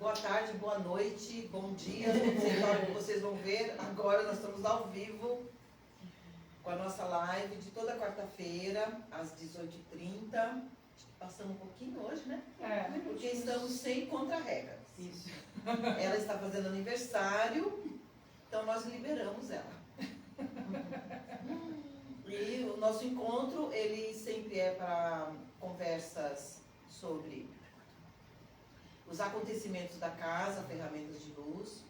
boa tarde, boa noite, bom dia, não sei a hora que vocês vão ver. Agora nós estamos ao vivo com a nossa live de toda quarta-feira, às 18h30. Passamos um pouquinho hoje, né? Porque estamos sem contra-regra. Isso. Ela está fazendo aniversário, então nós liberamos ela. E o nosso encontro, ele sempre é para conversas sobre os acontecimentos da casa, ferramentas de luz,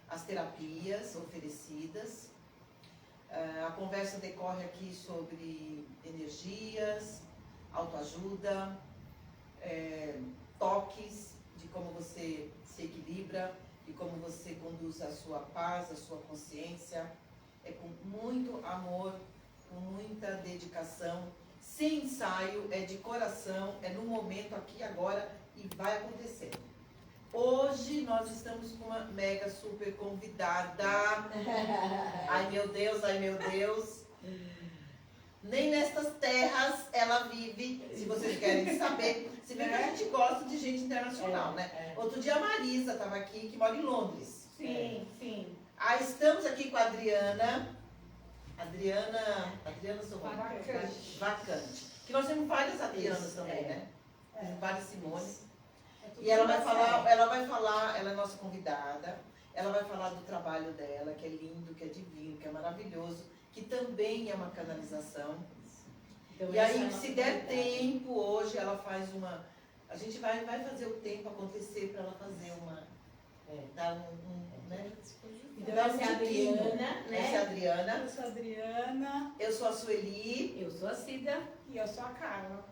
as terapias oferecidas. A conversa decorre aqui sobre energias, autoajuda, toques de como você se equilibra, de como você conduz a sua paz, a sua consciência. É com muito amor, com muita dedicação, sem ensaio, é de coração, é no momento, aqui agora, e vai acontecer. Hoje nós estamos com uma mega super convidada. Ai meu Deus, ai meu Deus. Nem nestas terras ela vive, se vocês querem saber. Se bem que a gente gosta de gente internacional, né? Outro dia a Marisa estava aqui, que mora em Londres. Sim, sim. Ah, estamos aqui com a Adriana. Adriana Vacante. Que nós temos várias Adrianas também, né? Várias Simones. E ela vai falar, ela é nossa convidada, ela vai falar do trabalho dela, que é lindo, que é divino, que é maravilhoso, que também é uma canalização. Então, e aí, se der tempo, hoje ela faz uma... A gente vai fazer o tempo acontecer para ela fazer uma... dar né? Então, essa é a Adriana, né? Essa é a Adriana. Eu sou a Adriana. Eu sou a Sueli. Eu sou a Cida. E eu sou a Carla.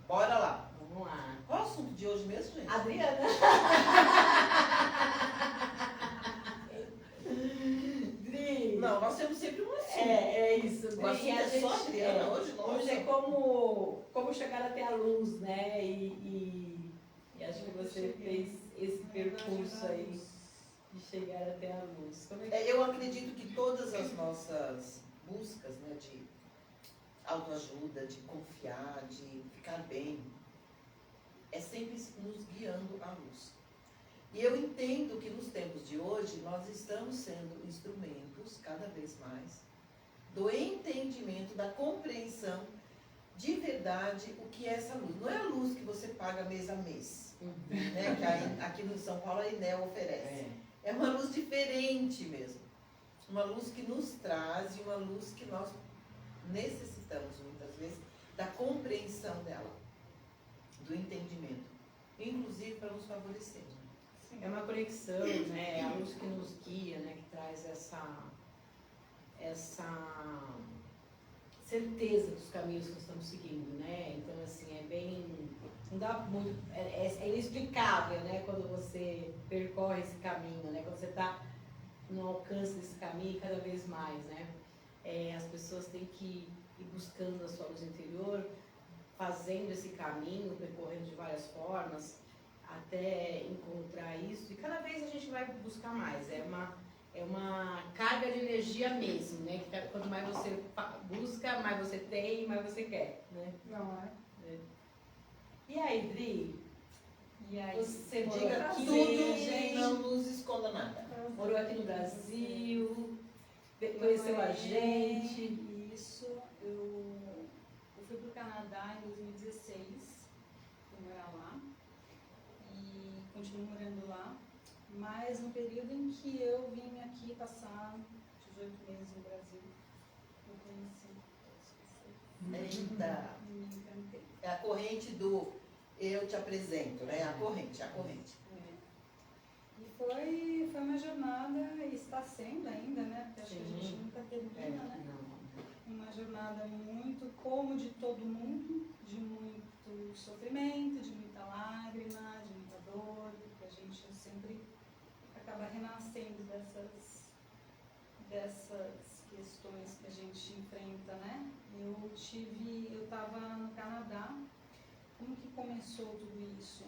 Bora lá. Vamos lá. Qual o assunto de hoje mesmo, gente? Adriana. Dri. Não, nós temos sempre um assunto. É isso. O assunto é só Adriana hoje, nossa. Hoje é como chegar até a luz, né? E acho que você fez esse percurso aí de chegar até a luz. Como é que... Eu acredito que todas as nossas buscas, né, de autoajuda, de confiar, de ficar bem, é sempre nos guiando à luz. E eu entendo que nos tempos de hoje nós estamos sendo instrumentos, cada vez mais, do entendimento, da compreensão de verdade o que é essa luz. Não é a luz que você paga mês a mês, né, que aqui no São Paulo a Enel oferece. É uma luz diferente mesmo. Uma luz que nos traz e uma luz que nós necessitamos muitas vezes da compreensão dela, do entendimento, inclusive para nos favorecer. É uma conexão, né? É a luz que nos guia, né? Que traz essa certeza dos caminhos que nós estamos seguindo, né? Então, assim, é bem... Não dá muito... É inexplicável, né? Quando você percorre esse caminho, né? Quando você está no alcance desse caminho cada vez mais, né? As pessoas têm que ir buscando a sua luz interior, fazendo esse caminho, percorrendo de várias formas, até encontrar isso. E cada vez a gente vai buscar mais. É uma carga de energia mesmo, né? Que quanto mais você busca, mais você tem, mais você quer, né? Não é? E aí, Dri? E aí? Você Diga aqui, tudo, gente. não nos esconda nada. Morou aqui no Brasil, conheceu a gente. Isso. Eu fui para o Canadá em 2016, fui morar lá. E continuo morando lá. Mas no período em que eu vim aqui passar 18 meses no Brasil, eu conheci. Eita! Me encantei. É a corrente do eu te apresento, né? A corrente. E foi uma jornada, e está sendo ainda, né? Porque acho que a gente nunca termina, né? Uma jornada muito, como de todo mundo, de muito sofrimento, de muita lágrima, de muita dor, que a gente sempre acaba renascendo dessas questões que a gente enfrenta, né? Eu estava no Canadá. Como que começou tudo isso?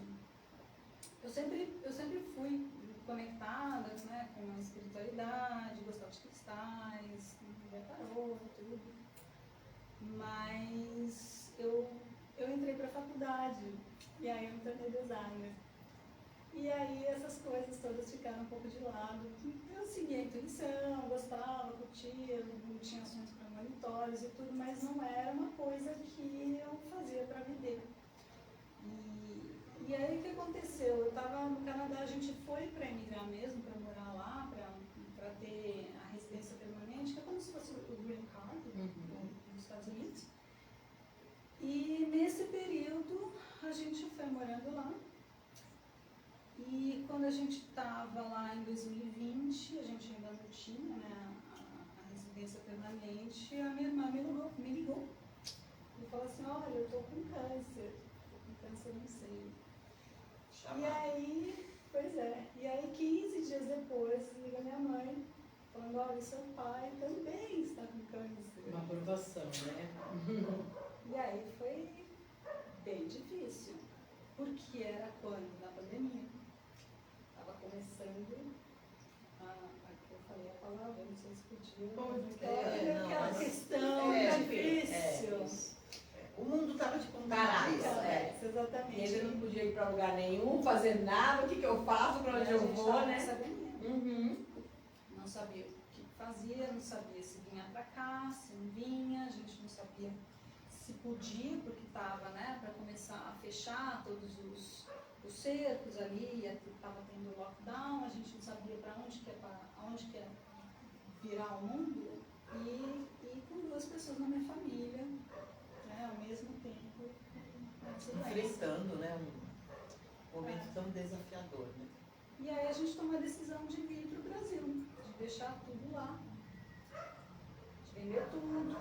Eu sempre fui conectada, né, com a espiritualidade, gostava de cristais, via tarô, tudo. Mas eu entrei para a faculdade e aí eu me tornei designer. E aí essas coisas todas ficaram um pouco de lado. Eu seguia a intuição, gostava, curtia, tinha ações premonitórias e tudo, mas não era uma coisa que eu fazia para viver. E aí o que aconteceu? Eu estava no Canadá, a gente foi para emigrar mesmo, para morar lá, para ter a residência permanente, que é como se fosse o Green Card nos Estados Unidos. E nesse período a gente foi morando lá. E quando a gente estava lá em 2020, a gente ainda não tinha, né, a residência permanente, a minha irmã me ligou e falou assim, olha, eu estou com câncer não sei. E aí, pois é, e aí 15 dias depois, liga minha mãe, falando, olha, seu pai também está com câncer. Uma aprovação, né? E aí foi bem difícil, porque era quando? Na pandemia. Estava começando eu falei a palavra, não sei se podia. Aquela questão difícil. O mundo estava tipo um parado. Exatamente. E ele não podia ir para lugar nenhum, fazer nada, o que eu faço, para onde eu vou, né? Não sabia o que fazia, não sabia se vinha para cá, se não vinha, a gente não sabia se podia, porque estava, né, para começar a fechar todos os cercos ali, estava tendo lockdown, a gente não sabia para onde que ia virar o mundo, e com 2 pessoas na minha família, né, ao mesmo tempo, enfrentando, né, um momento tão desafiador, né? E aí a gente tomou a decisão de vir para o Brasil, de deixar tudo lá, de vender tudo,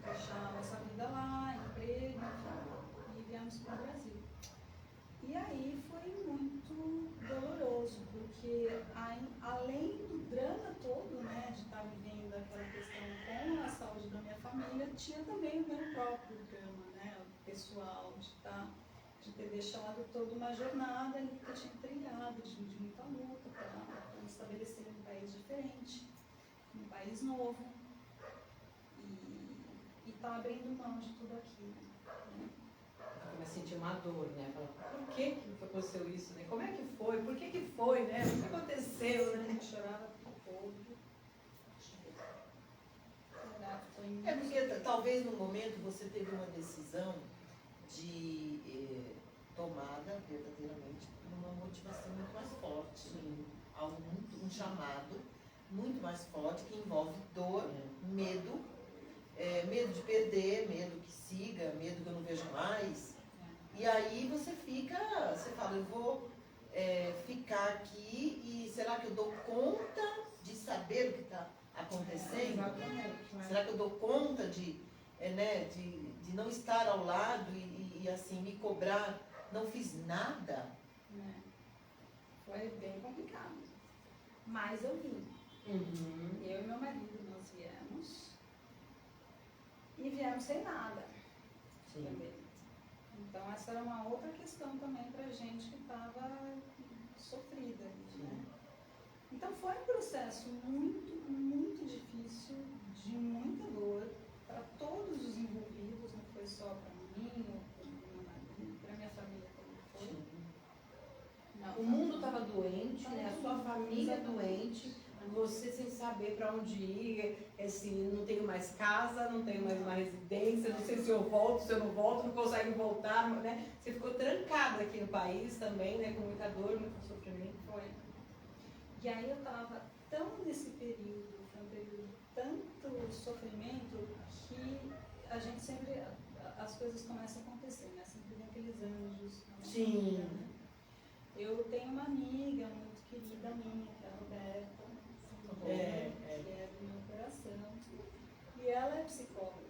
deixar a nossa vida lá, emprego, enfim, e viemos para o Brasil. E aí foi muito doloroso, porque além do drama todo, né, de estar vivendo aquela questão com a saúde da minha família, tinha também o meu próprio drama, né, pessoal, de ter deixado toda uma jornada ali que eu tinha trilhado, de muita luta para me estabelecer em um país diferente, um país novo, e estar abrindo mão de tudo aquilo. Né? Começa a sentir uma dor, né? Fala, por que aconteceu isso, né? Como é que foi? Por que foi, né? O que aconteceu, né? Eu chorava por todo. É porque talvez no momento você teve uma decisão de tomada verdadeiramente por uma motivação muito mais forte, um chamado muito mais forte que envolve dor, medo, medo de perder, medo que siga, medo que eu não vejo mais. E aí você fala, eu vou ficar aqui e será que eu dou conta de saber o que está acontecendo? Exatamente. Será que eu dou conta de não estar ao lado e assim me cobrar? Não fiz nada. Foi bem complicado. Mas eu vim. Eu e meu marido, nós viemos. E viemos sem nada. Também. Então essa era uma outra questão também pra gente que estava sofrida. Né? Então foi um processo muito, muito difícil, de muita dor para todos os envolvidos, não foi só para mim, para minha família também foi. Não, o mundo estava doente, né? A sua família doente, você sem saber para onde ir, assim, não tenho mais casa, não tenho mais uma residência, não sei se eu volto, se eu não volto, não consegue voltar, né? Você ficou trancada aqui no país também, né? Com muita dor, muito sofrimento. Foi. E aí eu estava tão nesse período, foi um período de tanto sofrimento, que a gente sempre, as coisas começam a acontecer, né? Sempre tem aqueles anjos. Sim. Né? Eu tenho uma amiga muito querida minha, que é a Roberta, que é do meu coração, e ela é psicóloga.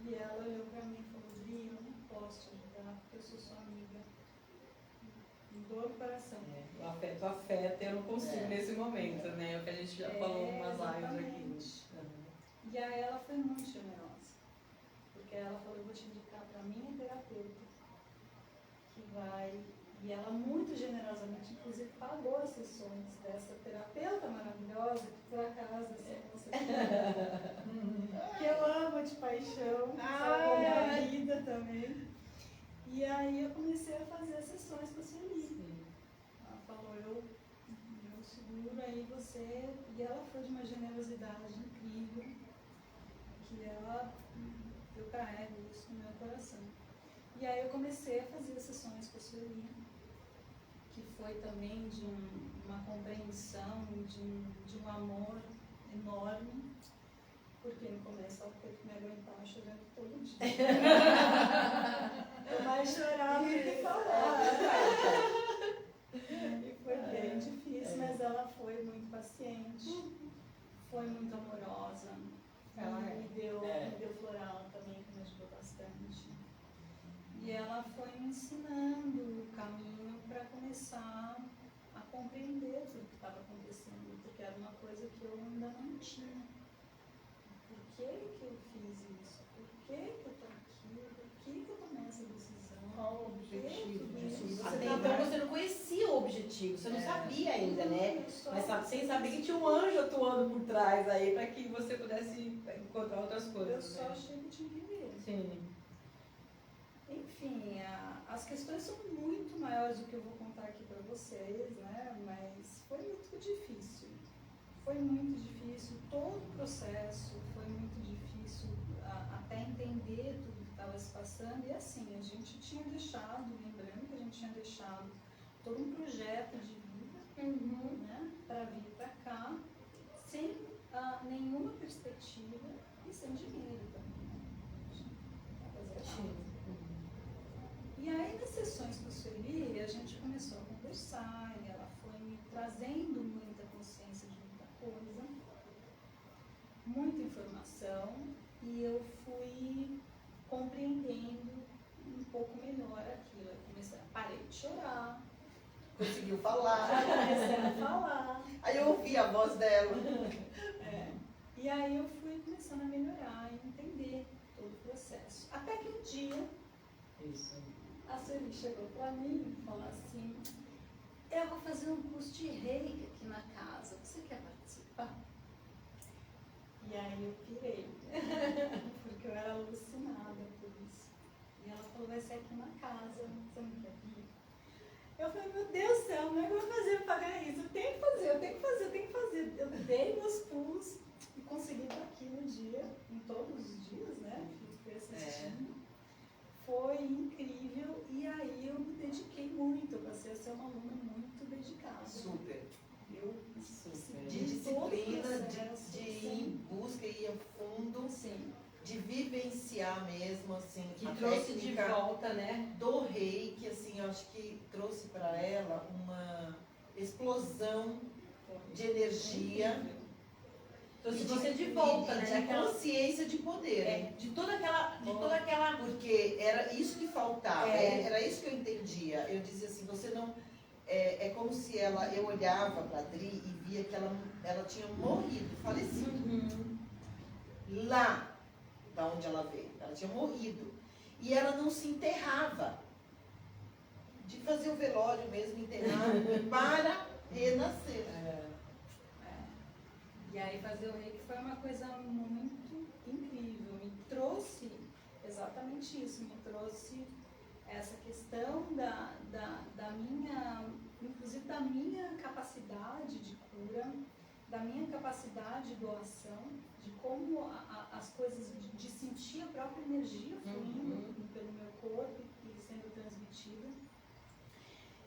E ela olhou para mim e falou, Dri, eu não posso te ajudar, porque eu sou sua amiga. Dor no coração. O afeto afeta, eu não consigo nesse momento, né? É o que a gente já falou em umas lives aqui. E aí ela foi muito generosa, porque ela falou, eu vou te indicar para a minha terapeuta, que vai, e ela muito generosamente, inclusive, pagou as sessões dessa terapeuta maravilhosa, que por acaso, assim, você que eu amo de paixão, salvou minha vida também. E aí eu comecei a fazer as sessões com a Sueli. falou, eu seguro aí você. E ela foi de uma generosidade incrível, que eu carrego isso no meu coração. E aí eu comecei a fazer sessões com a Sueli, que foi também de uma compreensão, de um amor enorme, porque no começo ela teve que me aguentar chorando todo dia. Eu mais chorava do que falava. E foi bem difícil, mas ela foi muito paciente, foi muito amorosa. Ela me deu floral também, que me ajudou bastante. E ela foi me ensinando o caminho para começar a compreender tudo que estava acontecendo, porque era uma coisa que eu ainda não tinha. Por que eu fiz isso? Por que eu estou aqui? Por que eu tomei essa decisão? Qual o objetivo? Até então você não conhecia o objetivo, você não sabia ainda, né? Mas sem saber que tinha um anjo atuando por trás aí para que você pudesse encontrar outras coisas. Eu só achei que tinha que ver. Sim. Enfim, as questões são muito maiores do que eu vou contar aqui para vocês, né? Mas foi muito difícil. Foi muito difícil todo o processo, foi muito difícil até entender tudo que estava se passando. E assim, a gente tinha deixado, lembrando que a gente tinha deixado todo um projeto de vida, né? Para vir para cá, sem nenhuma perspectiva e sem dinheiro também, né? E aí, nas sessões com a Sueli, a gente começou a conversar e ela foi me trazendo muita consciência de muita coisa, muita informação, e eu fui compreendendo um pouco melhor aquilo. Eu parei de chorar. Conseguiu falar. Comecei a falar. Aí eu ouvi a voz dela. E aí eu fui começando a melhorar e entender todo o processo. Até que um dia, a Sueli chegou para mim e falou assim, eu vou fazer um curso de reiki aqui na casa, você quer participar? E aí eu pirei, porque eu era alucinada por isso. E ela falou, vai ser aqui na casa, você não quer vir? Eu falei, meu Deus do céu, como é que eu vou fazer para pagar isso? Eu tenho que fazer. Eu dei meus pulos e consegui estar aqui no dia, em todos os dias, né? Fui assistindo. Foi incrível e aí eu me dediquei muito, eu passei a ser uma aluna muito dedicada. Super. Super. De disciplina, de ir em busca, ir a fundo, Sim. de vivenciar mesmo, assim, Que a trouxe de técnica volta, né? do reiki, assim, eu acho que trouxe para ela uma explosão de energia. Trouxe você de volta, né? De Daquela, consciência de poder. de toda aquela. Porque era isso que faltava, era isso que eu entendia. Eu dizia assim, você não... É como se eu olhava para a Adri e via que ela tinha morrido, falecido. Lá, da onde ela veio, ela tinha morrido. E ela não se enterrava. De fazer o velório mesmo, enterrar, para renascer. E aí fazer o reiki foi uma coisa muito incrível, me trouxe exatamente isso, me trouxe essa questão da minha, inclusive da minha capacidade de cura, da minha capacidade de doação, de como as coisas, de sentir a própria energia fluindo pelo meu corpo e sendo transmitida.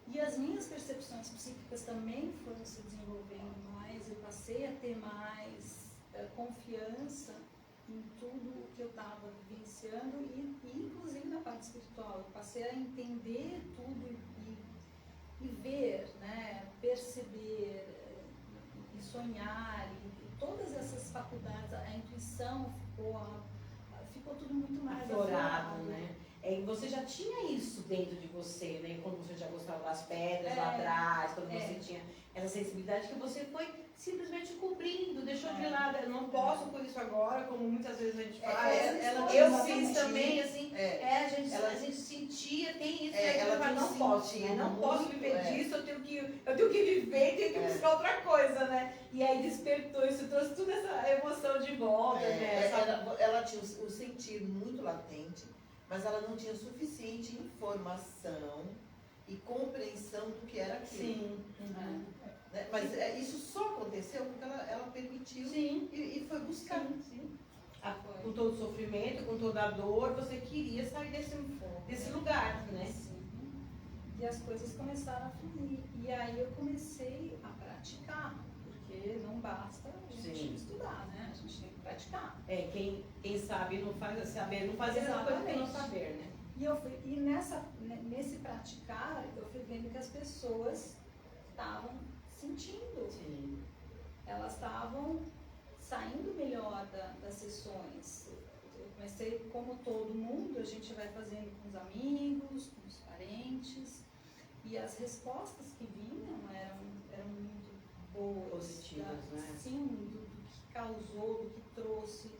E as minhas percepções psíquicas também foram se desenvolvendo mais, eu passei a ter mais confiança em tudo o que eu estava vivenciando e inclusive na parte espiritual. Eu passei a entender tudo e ver, né, perceber e sonhar e todas essas faculdades, a intuição ficou tudo muito mais aflorado, né? E você já tinha isso dentro de você, né? Quando você já gostava das pedras lá atrás, quando você tinha essa sensibilidade que você foi simplesmente cobrindo, deixou de lado. Eu não posso por isso agora, como muitas vezes a gente faz. Eu fiz também, assim, a gente sentia, tem isso, mas não posso, né? Não posso viver disso, eu tenho que viver, tenho que buscar outra coisa, né? E aí despertou isso, trouxe toda essa emoção de volta, né? Ela tinha o sentido muito latente, mas ela não tinha suficiente informação e compreensão do que era aquilo. Sim. Né? Mas isso só aconteceu porque ela permitiu Sim. e foi buscar. Sim. Com todo o sofrimento, com toda a dor, você queria sair desse lugar, né? Sim. E as coisas começaram a fluir. E aí eu comecei a praticar, porque não basta a gente estudar, né? A gente tem que praticar. Quem sabe não faz saber, não faz essa coisa que não saber, né? E nesse praticar, eu fui vendo que as pessoas estavam sentindo. Sim. Elas estavam saindo melhor das sessões. Eu comecei, como todo mundo, a gente vai fazendo com os amigos, com os parentes, e as respostas que vinham eram muito boas. Positivas, né? Sim, do que causou, do que trouxe,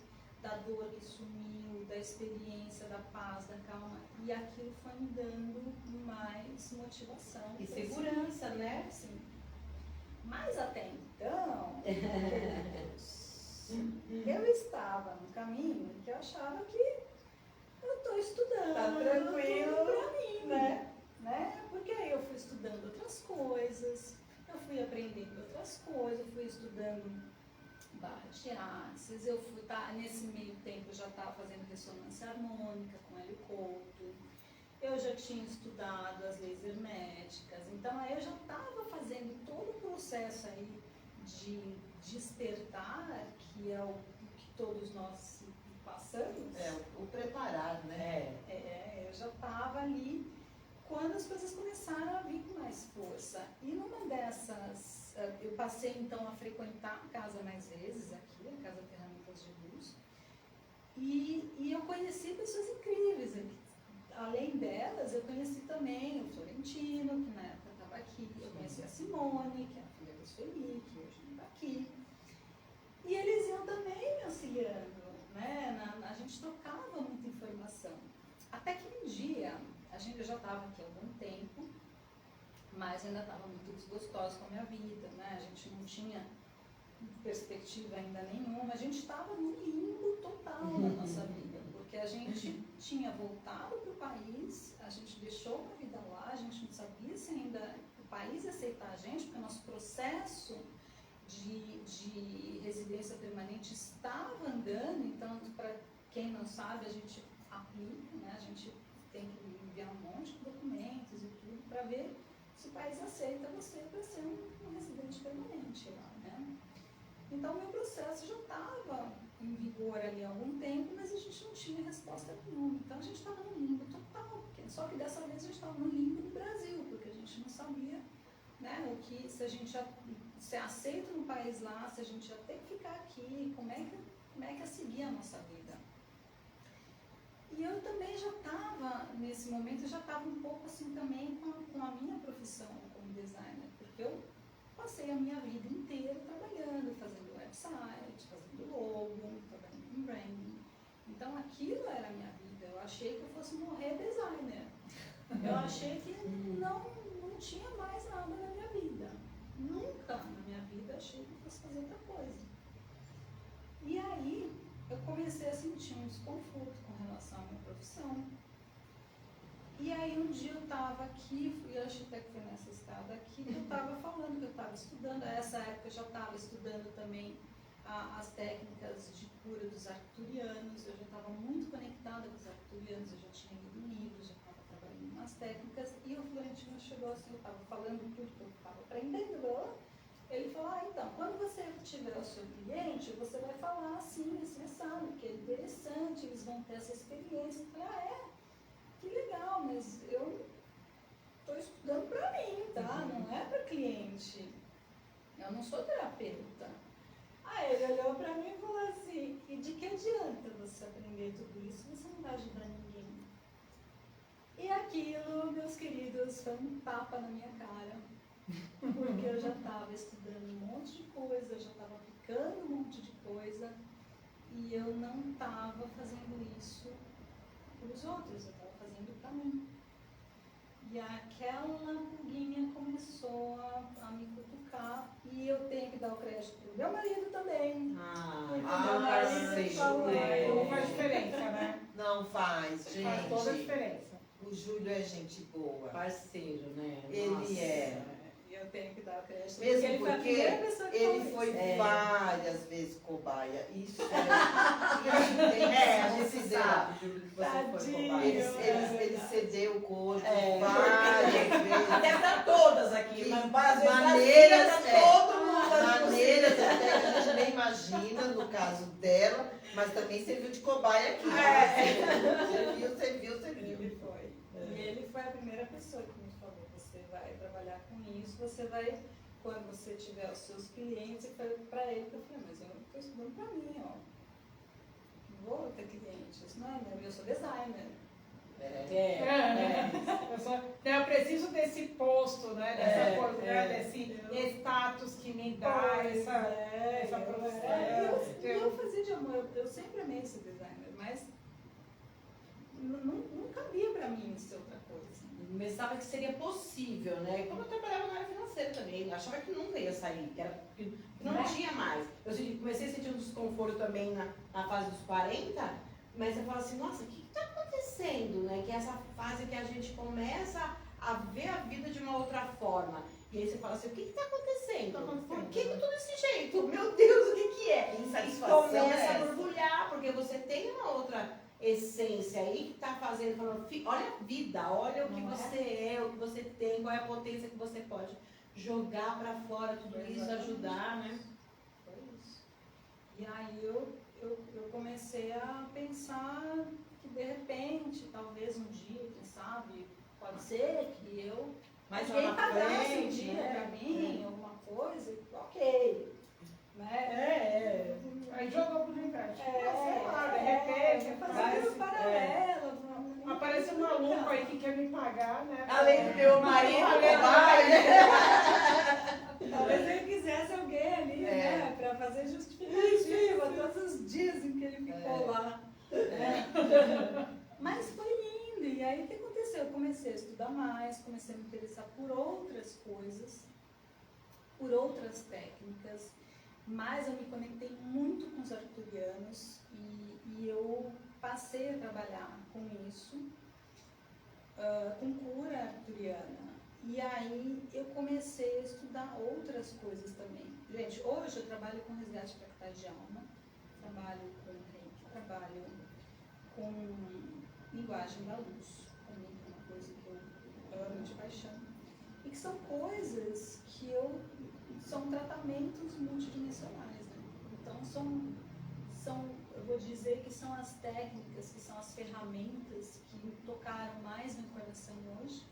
da dor que sumiu, da experiência, da paz, da calma. E aquilo foi me dando mais motivação. E segurança, né? Sim. Mas até então, eu estava num caminho que eu achava que eu estou estudando. Tá tranquilo, pra mim, né? Porque aí eu fui estudando outras coisas, eu fui aprendendo outras coisas, eu fui estudando barra de axis, eu fui, nesse meio tempo eu já estava fazendo ressonância harmônica com Hélio Couto, eu já tinha estudado as leis herméticas, então aí eu já estava fazendo todo o processo aí de despertar, que é o que todos nós passamos. O preparar, né? Eu já estava ali quando as coisas começaram a vir com mais força. E numa dessas, eu passei então a frequentar a casa mais vezes aqui, a Casa Ferramentas de Luz, e eu conheci pessoas incríveis aqui. Além delas, eu conheci também o Florentino, que na época estava aqui, eu conheci a Simone, que é a filha do Sueli, que hoje não está aqui. E eles iam também me auxiliando, né? A gente trocava muita informação. Até que um dia, eu já estava aqui há algum tempo, mas ainda estava muito desgostosa com a minha vida, né? A gente não tinha perspectiva ainda nenhuma, a gente estava num limbo total na nossa vida, porque a gente tinha voltado para o país, a gente deixou a vida lá, a gente não sabia se ainda o país ia aceitar a gente, porque o nosso processo de residência permanente estava andando, então, para quem não sabe, a gente aplica, né? A gente tem que enviar um monte de documentos e tudo para ver se o país aceita você para ser um residente permanente lá, né? Então, meu processo já estava em vigor ali há algum tempo, mas a gente não tinha resposta nenhuma. Então, a gente estava no limbo total. Só que dessa vez a gente estava no limbo no Brasil, porque a gente não sabia, né, o que, se a gente já se aceita no país lá, se a gente já tem que ficar aqui, como é que ia seguir a nossa vida. E eu também já estava, nesse momento, eu já estava um pouco assim também com a minha profissão como designer, porque eu passei a minha vida inteira trabalhando, fazendo website, fazendo logo, trabalhando com branding. Então aquilo era a minha vida. Eu achei que eu fosse morrer designer. Eu achei que não tinha mais nada na minha vida. Nunca na minha vida achei que eu fosse fazer outra coisa. E aí eu comecei a sentir um desconforto com relação à minha profissão. E aí um dia eu estava aqui, eu acho até que foi nessa escada aqui, que eu estava falando que eu estava estudando, nessa época eu já estava estudando também as técnicas de cura dos arcturianos, eu já estava muito conectada com os arcturianos, eu já tinha lido livros, já estava trabalhando nas técnicas, e o Florentino chegou assim, eu estava falando tudo que eu estava aprendendo, ele falou, então, quando você tiver o seu cliente, você vai falar assim, assado, porque é interessante, eles vão ter essa experiência. Eu falei, que legal, mas eu estou estudando para mim, tá? Não é para cliente. Eu não sou terapeuta. Aí ele olhou para mim e falou assim, e de que adianta você aprender tudo isso se você não vai ajudar ninguém? E aquilo, meus queridos, foi um tapa na minha cara. Porque eu já estava estudando um monte de coisa, eu já estava aplicando um monte de coisa e eu não estava fazendo isso para os outros, eu estava fazendo para mim. E aquela pulguinha começou a me cutucar e eu tenho que dar o crédito para o meu marido também. Meu parceiro, falou, né? Não faz diferença, né? Não faz, gente. Faz toda a diferença. O Júlio é gente boa. Parceiro, né? Ele Nossa. é. E eu tenho que dar crédito. Mesmo ele foi a porque primeira pessoa que ele falou foi isso. várias vezes cobaia. Isso tem A que gente considerar. sabe, Júlio, que você foi Tadinho. cobaia. Ele cedeu o corpo Várias vezes. Até pra todas aqui, mas às vezes Maneiras, pra todo mundo. maneiras até que a gente nem imagina, no caso dela, mas também serviu de cobaia aqui. Serviu. Ele foi. E ele foi a primeira pessoa que me falou, você vai trabalhar com isso, você vai, quando você tiver os seus clientes, eu falei pra ele, que eu falei, mas eu estou estudando pra mim, ó. Não vou ter clientes, não é meu, eu sou designer. Eu preciso desse posto, né? Dessa coisa, desse status que me dá essa profissão. Eu fazia de amor, eu sempre amei esse designer, mas não cabia pra mim ser outra coisa. Pensava que seria possível, né? Como eu trabalhava na área financeira também, achava que nunca ia sair, que não tinha mais. Eu comecei a sentir um desconforto também na fase dos 40, mas eu falo assim, nossa, o que está acontecendo, né? Que é essa fase que a gente começa a ver a vida de uma outra forma. E aí você fala assim, o que está acontecendo? Por que eu tô desse jeito? Meu Deus, o que é? E começa a borbulhar, porque você tem uma outra essência aí que está fazendo, falando, olha a vida, olha o que você é, o que você tem, qual é a potência que você pode jogar para fora, tudo isso, ajudar, né? Foi isso. E aí eu comecei a pensar que de repente, talvez um dia, quem sabe, pode ser que eu Mas alguém lá na pagasse frente, um dia né? pra mim, alguma coisa, ok. Né? Aí jogou pro universo. Sei É, lá, de repente, fazer um paralelo. aparece um maluco aí que quer me pagar, né? Além do meu marido, Talvez ele quisesse alguém ali, né? Pra fazer justificativa todos os dias em que ele ficou lá. Né? Mas foi lindo. E aí o que aconteceu? Eu comecei a estudar mais, comecei a me interessar por outras coisas, por outras técnicas, mas eu me conectei muito com os arcturianos e eu passei a trabalhar com isso, com cura arcturiana. E aí eu comecei a estudar outras coisas também. Gente, hoje eu trabalho com resgate fractal de alma, trabalho com reiki, trabalho com linguagem da luz, também que é uma coisa que eu amo de paixão. E que são coisas que são tratamentos multidimensionais, né? Então eu vou dizer que são as técnicas, que são as ferramentas que me tocaram mais no coração hoje,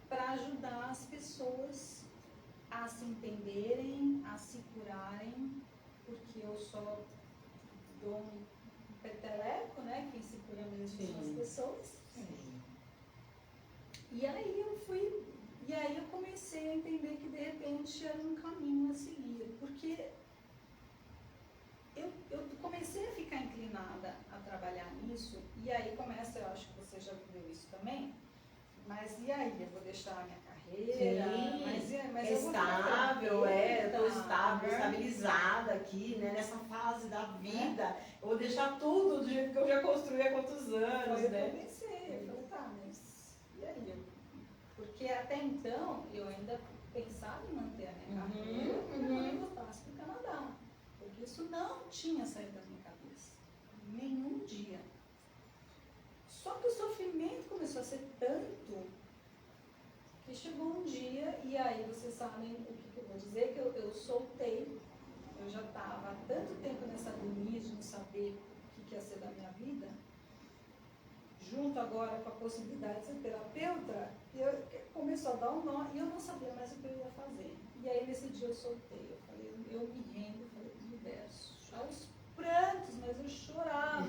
para ajudar as pessoas a se entenderem, a se curarem, porque eu só dou um peteleco, né? Quem se cura mesmo são as pessoas. E aí eu comecei a entender que de repente era um caminho a seguir, porque eu comecei a ficar inclinada a trabalhar nisso, e aí começa, eu acho que você já viveu isso também, mas e aí, eu vou deixar a minha carreira? Sim, mas é eu vou estável, estou estável, né? estabilizada aqui, né, nessa fase da vida. Eu vou deixar tudo do jeito que eu já construí há quantos anos, Foi o que né? eu pensei, eu falei, tá, mas e aí? Porque até então eu ainda pensava em manter a minha carreira quando eu voltasse para o Canadá. Porque isso não tinha saído da minha cabeça. Nenhum dia. Só que o sofrimento começou a ser tanto que chegou um dia, e aí vocês sabem o que eu vou dizer, que eu soltei. Eu já estava há tanto tempo nessa agonia de não saber o que ia ser da minha vida, junto agora com a possibilidade de ser terapeuta, começou a dar um nó e eu não sabia mais o que eu ia fazer. E aí nesse dia eu soltei, eu falei, eu me rendo, eu falei, universo, aos prantos, mas eu chorava.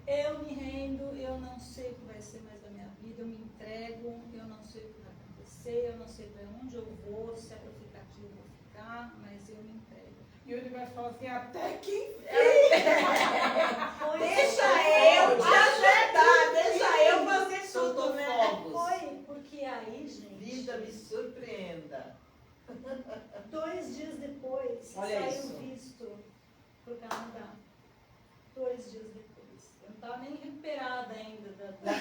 Eu me rendo, eu não sei o que vai ser mais da minha vida, eu me entrego, eu não sei o que vai acontecer, eu não sei para onde eu vou, se é para ficar aqui eu vou ficar, mas eu me entrego. E o universo fala assim, até que Deixa eu te ajudar, deixa eu fazer tudo, Soltou né? fogos. Foi, porque aí, gente, Vida me surpreenda. 2 dias depois, Olha saiu isso. visto pro Canadá. 2 dias depois. Eu não estava nem recuperada ainda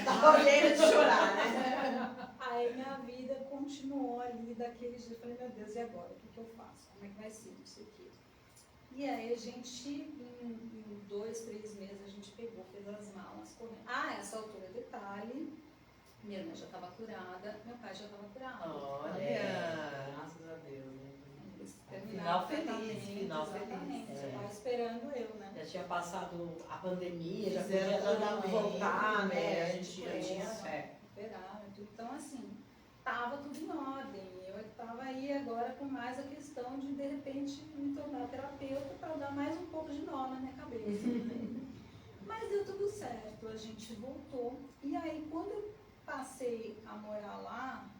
Da orelha de chorar, né? Aí minha vida continuou ali daquele dia. Eu falei, meu Deus, e agora? O que eu faço? Como é que vai ser? Não sei o quê. E aí a gente, em 2, 3 meses, a gente pegou, fez as malas, correndo. Essa altura, detalhe, minha irmã já estava curada, meu pai já estava curado. Olha! Graças a Deus, né? Eles Final terminaram o feliz, tratamento, final feliz. exatamente. Só tava esperando eu, né? Já tinha passado a pandemia, já Fizeram podia todo mundo tratamento, voltar, né? A gente médico, já tinha é. certo. Recuperaram e tudo. Então, assim, tava tudo em ordem. Eu estava aí agora com mais a questão de repente, me tornar terapeuta para dar mais um pouco de nó na minha cabeça. Né? Mas deu tudo certo, a gente voltou. E aí, quando eu passei a morar lá,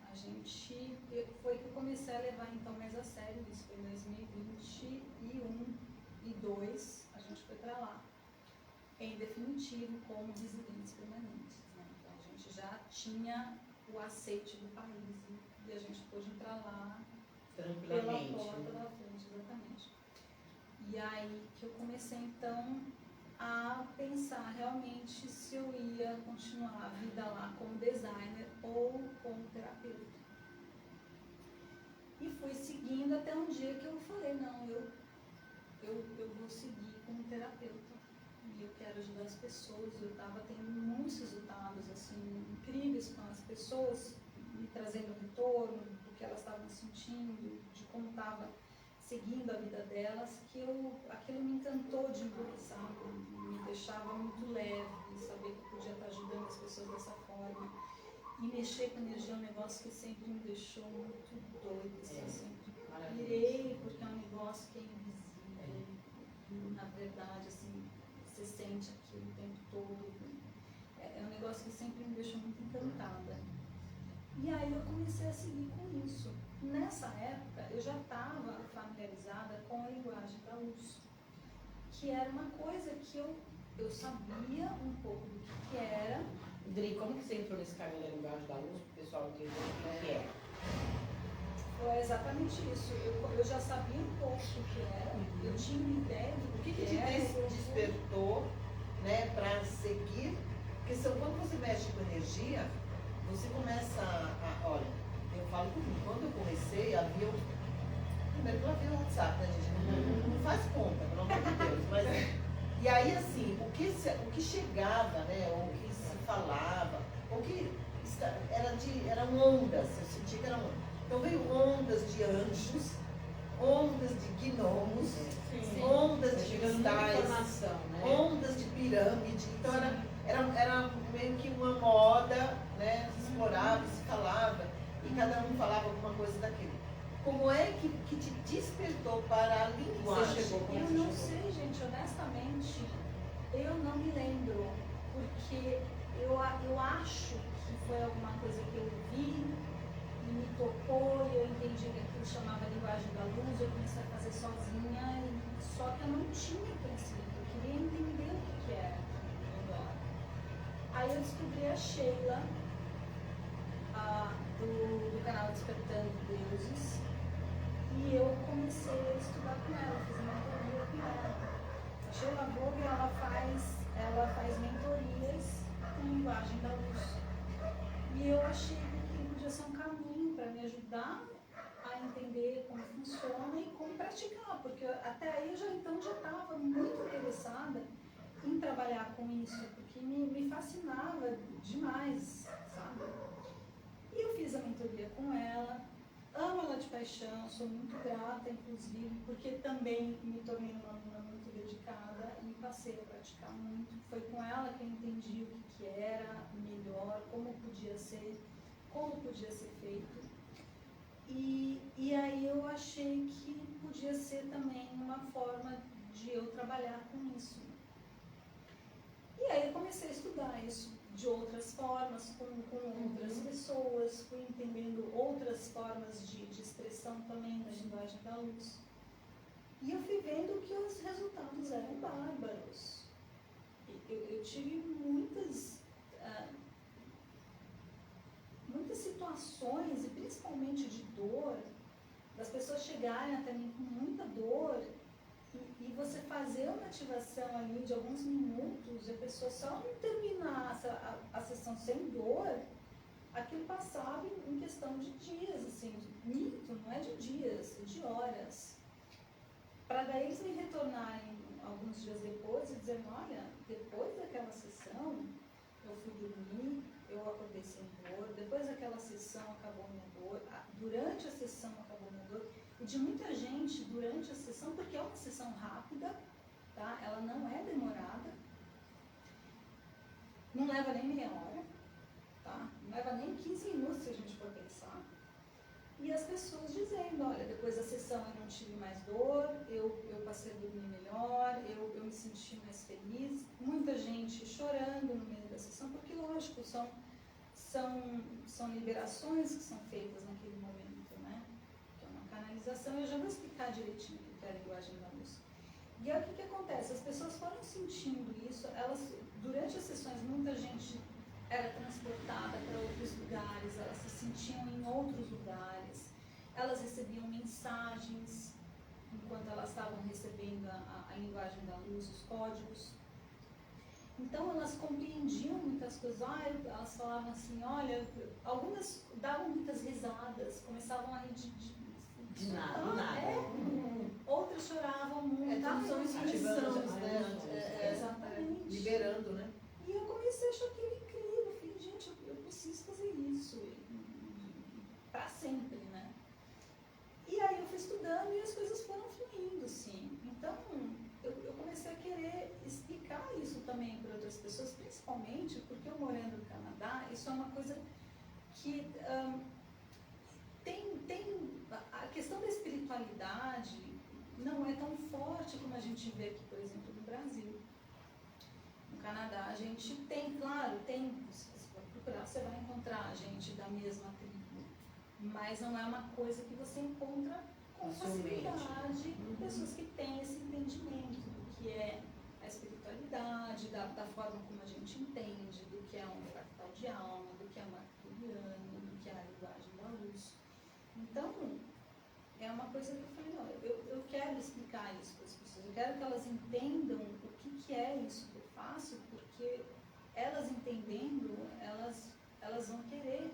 foi que eu comecei a levar então mais a sério. Isso foi em 2021 e 2, a gente foi para lá. Em definitivo, como residentes permanentes. Né? Então, a gente já tinha o aceite do país e a gente pôde entrar lá pela Tranquilamente. porta da frente, exatamente. E aí que eu comecei então a pensar realmente se eu ia continuar a vida lá como designer ou como terapeuta. E fui seguindo até um dia que eu falei, não, eu vou seguir como terapeuta. E eu quero ajudar as pessoas. Eu estava tendo muitos resultados assim, incríveis com as pessoas, me trazendo um retorno do que elas estavam sentindo, de como estava seguindo a vida delas, que aquilo me encantou demais, sabe? Me deixava muito leve, saber que eu podia estar ajudando as pessoas dessa forma. E mexer com energia é um negócio que sempre me deixou muito doida, assim, eu sempre pirei, porque é um negócio que é invisível. Na verdade, assim, você sente aquilo o tempo todo. É um negócio que sempre me deixou muito encantada. E aí eu comecei a seguir com isso. Nessa época, eu já estava familiarizada com a linguagem da luz, que era uma coisa que eu sabia um pouco do que era. Dri, como que você entrou nesse caminho da linguagem da luz, para o pessoal entender o que é? Foi exatamente isso. Eu já sabia um pouco o que era, eu tinha uma ideia do O que que te era. despertou, né, para seguir? Porque quando você mexe com energia, você começa olha, eu falo comigo, quando eu comecei, primeiro que eu havia o WhatsApp, né, gente? Não faz conta, pelo amor de Deus, mas... E aí, assim, o que chegava, né, ou o que se falava, eram ondas, eu sentia que eram ondas. Então veio ondas de anjos, ondas de gnomos, ondas de cristais, né? ondas de pirâmide. Então era meio que uma moda, né? Se explorava, se falava, e cada um falava alguma coisa daquilo. Como é que te despertou para a linguagem? Eu não sei, gente, honestamente, eu não me lembro, porque eu acho que foi alguma coisa que eu vi e me tocou, e eu entendi que aquilo chamava linguagem da luz, eu comecei a fazer sozinha, só que eu não tinha conhecimento, eu queria entender o que era melhor. Aí eu descobri a Sheila, do canal Despertando Deuses, e eu comecei a estudar com ela, fiz mentoria com ela. A Sheila Vogue, ela faz mentorias com linguagem da luz. E eu achei que aquilo podia ser um caminho para me ajudar a entender como funciona e como praticar, porque até aí eu já estava muito interessada em trabalhar com isso, porque me fascinava demais, sabe? E eu fiz a mentoria com ela, amo ela de paixão, sou muito grata, inclusive, porque também me tornei uma aluna muito dedicada e passei a praticar muito. Foi com ela que eu entendi o que era melhor, como podia ser feito. E aí eu achei que podia ser também uma forma de eu trabalhar com isso. E aí eu comecei a estudar isso de outras formas, com outras pessoas, fui entendendo outras formas de expressão também da linguagem da luz. E eu fui vendo que os resultados eram bárbaros. Eu tive muitas situações, e principalmente de dor, das pessoas chegarem até mim com muita dor e você fazer uma ativação ali de alguns minutos, e a pessoa só não terminar a sessão sem dor, aquilo passava em questão de dias, assim, mito, não é de dias, é de horas. Para daí eles me retornarem alguns dias depois e dizerem, olha, depois daquela sessão, eu fui dormir, eu acordei sem dor, depois daquela sessão acabou minha dor, durante a sessão acabou minha dor, e de muita gente durante a sessão, porque é uma sessão rápida, tá? Ela não é demorada, não leva nem meia hora, tá? Não leva nem 15 minutos se a gente for pensar. E as pessoas dizendo, olha, depois da sessão eu não tive mais dor, eu passei a dormir melhor, eu me senti mais feliz. Muita gente chorando no meio da sessão, porque lógico, são liberações que são feitas naquele momento, né? Que é uma canalização, eu já vou explicar direitinho o que é a linguagem da luz. E aí o que acontece? As pessoas foram sentindo isso, durante as sessões muita gente era transportada para outros lugares, elas se sentiam em outros lugares, elas recebiam mensagens enquanto elas estavam recebendo a linguagem da luz, os códigos. Então elas compreendiam muitas coisas, elas falavam assim, olha, algumas davam muitas risadas, começavam a rir de nada. Outras choravam muito. São expressões, né? Exatamente. Liberando, né? E eu comecei a achar aquilo incrível. Eu falei, gente, eu preciso fazer isso para sempre, né? E aí eu fui estudando e as coisas foram fluindo, assim. Então, eu comecei a querer explicar isso também para outras pessoas, principalmente porque eu morando no Canadá, isso é uma coisa que a questão da espiritualidade não é tão forte como a gente vê aqui, por exemplo, no Brasil. No Canadá, a gente tem, claro, se você for procurar, você vai encontrar gente da mesma tribo, mas não é uma coisa que você encontra com facilidade, pessoas que têm esse entendimento do que é a espiritualidade, da forma como a gente entende, do que é um fractal de alma, do que é uma arcturiano, do que é a linguagem da luz. Então, é uma coisa que eu falei, não, eu quero explicar isso para as pessoas, eu quero que elas entendam o que é isso que eu faço, porque elas entendendo, elas vão querer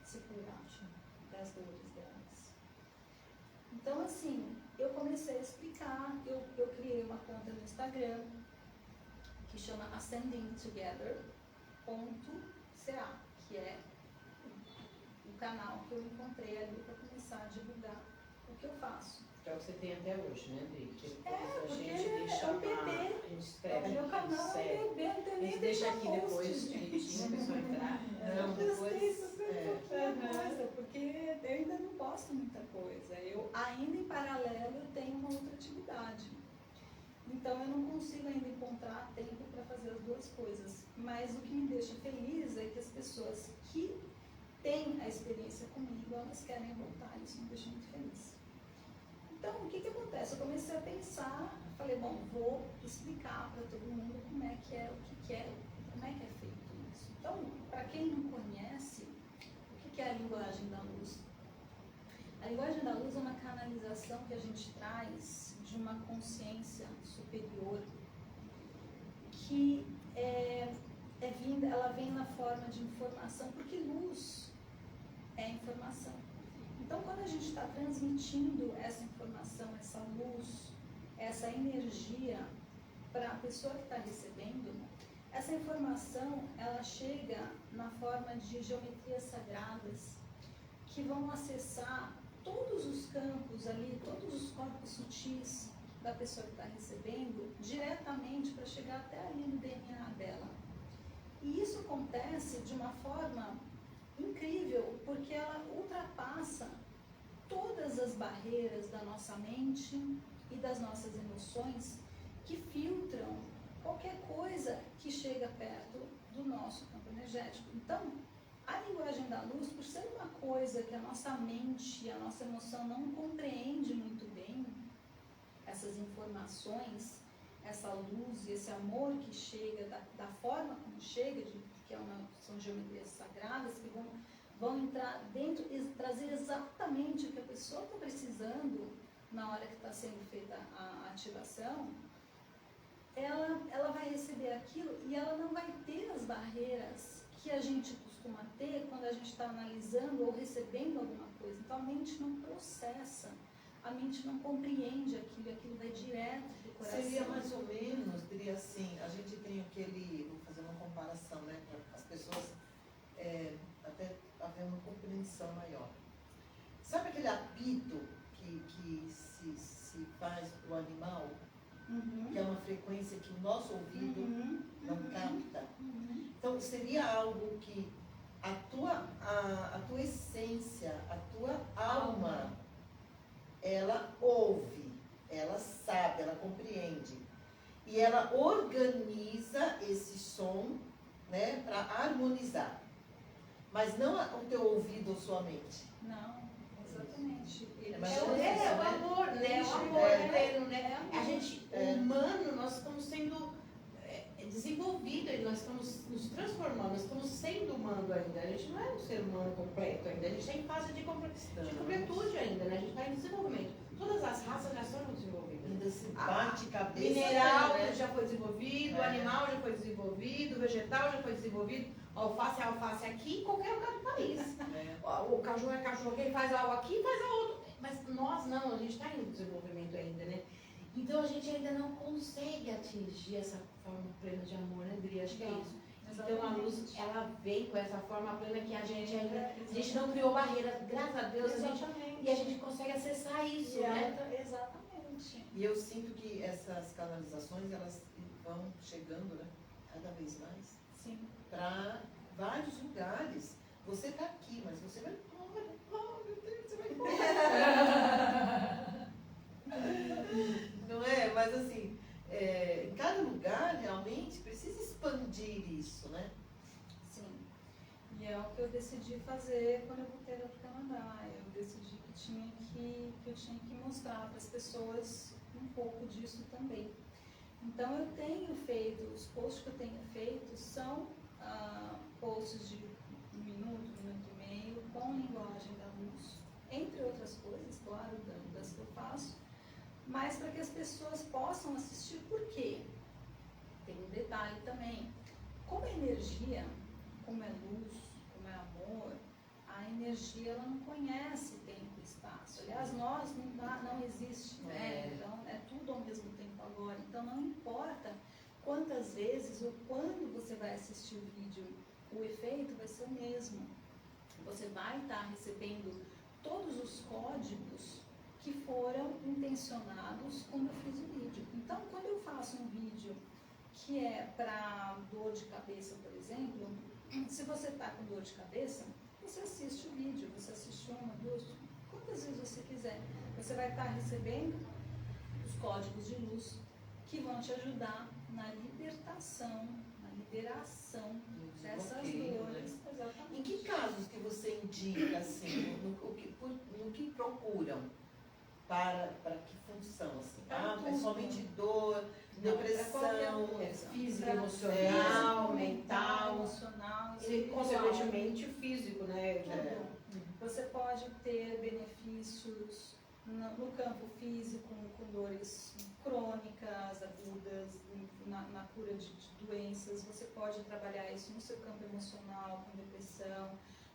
se curar das dores delas. Então, assim, eu comecei a explicar, eu criei uma conta no Instagram, que chama ascendingtogether.ca, que é o canal que eu encontrei ali para começar a divulgar o que eu faço. Que é o que você tem até hoje, né, Adri? Porque a gente ele deixa é um bebê. a gente escreve, Meu canal é um bebê, não tem a nem gente deixa aqui post. depois, direitinho, a pessoa entrar. Eu gostei super pouquinha Uhum. coisa, porque eu ainda não posto muita coisa. Eu ainda em paralelo eu tenho uma outra atividade. Então eu não consigo ainda encontrar tempo para fazer as duas coisas. Mas o que me deixa feliz é que as pessoas que têm a experiência comigo, elas querem voltar. Isso me deixa muito feliz. Então, o que acontece? Eu comecei a pensar, falei, bom, vou explicar para todo mundo como é que é, como é que é feito isso. Então, para quem não conhece, o que é a linguagem da luz? A linguagem da luz é uma canalização que a gente traz de uma consciência superior que ela vem na forma de informação, porque luz é informação. Então, quando a gente está transmitindo essa informação, essa luz, essa energia para a pessoa que está recebendo, essa informação, ela chega na forma de geometrias sagradas que vão acessar todos os campos ali, todos os corpos sutis da pessoa que está recebendo, diretamente para chegar até ali no DNA dela. E isso acontece de uma forma incrível, porque ela ultrapassa todas as barreiras da nossa mente e das nossas emoções que filtram qualquer coisa que chega perto do nosso campo energético. Então, a linguagem da luz, por ser uma coisa que a nossa mente e a nossa emoção não compreende muito bem, essas informações, essa luz e esse amor que chega, da forma como chega, que são geometrias sagradas, que vão entrar dentro e trazer exatamente o que a pessoa está precisando na hora que está sendo feita a ativação, ela vai receber aquilo e ela não vai ter as barreiras que a gente costuma ter quando a gente está analisando ou recebendo alguma coisa. Então a mente não processa, a mente não compreende aquilo vai direto do coração. Seria mais ou menos, diria assim, a gente tem vou fazer uma comparação, né, para as pessoas até haver uma compreensão maior. Sabe aquele apito que se faz para o animal? Uhum. Que é uma frequência que o nosso ouvido não capta. Então, seria algo que a tua essência, a tua alma, ela ouve, ela sabe, ela compreende. E ela organiza esse som, né, para harmonizar. Mas não o teu ouvido ou sua mente. Não, exatamente. É o amor, né? O amor eterno, né? A gente, o humano, nós estamos sendo desenvolvidos, nós estamos nos transformando, nós estamos sendo humano ainda. A gente não é um ser humano completo ainda, a gente está em fase de completude ainda, né? A gente está em desenvolvimento. Todas as raças já foram desenvolvidas. Ainda se bate cabeça. Mineral já foi desenvolvido, animal já foi desenvolvido, vegetal já foi desenvolvido, alface é alface aqui em qualquer lugar do país. O cachorro é cachorro, quem faz algo aqui faz a outro. Mas nós não, a gente está em desenvolvimento ainda, né? Então a gente ainda não consegue atingir essa forma plena de amor, né, Adri? Acho que é isso. Então a luz, ela vem com essa forma plena que a gente ainda, a gente não criou barreiras, graças a Deus, e a gente consegue acessar isso, né? Exatamente. E eu sinto que essas canalizações, elas vão chegando, né, cada vez mais, para vários lugares. Você está aqui, mas você vai embora. Oh, meu Deus, você vai embora. Não é? Mas assim, em cada lugar realmente precisa expandir isso, né? Sim. E é o que eu decidi fazer quando eu voltei para o Canadá. Eu decidi que eu tinha que mostrar para as pessoas um pouco disso também. Então eu tenho feito, os posts que eu tenho feito são posts de 1 minuto, 1 minuto e meio, com linguagem da luz, entre outras coisas, claro, das que eu faço, mas para que as pessoas possam assistir. Por quê? Tem um detalhe também. Como é energia, como é luz, como é amor, a energia ela não conhece tempo e espaço. Aliás, nós não existe, né? Então é tudo ao mesmo tempo agora. Então não importa quantas vezes ou quando você vai assistir o vídeo, o efeito vai ser o mesmo. Você vai estar recebendo todos os códigos que foram intencionados quando eu fiz o vídeo. Então, quando eu faço um vídeo que é para dor de cabeça, por exemplo, se você está com dor de cabeça, você assiste o vídeo, você assiste 1, 2, quantas vezes você quiser. Você vai estar recebendo os códigos de luz que vão te ajudar na libertação, na liberação dessas dores. Né? Em que casos que você indica, assim, no que procuram? Para que função, assim? É somente dor, depressão, física, emocional, mental, emocional, e consequentemente o físico, né? Você pode ter benefícios no campo físico, com dores crônicas, agudas, na cura de doenças. Você pode trabalhar isso no seu campo emocional, com depressão.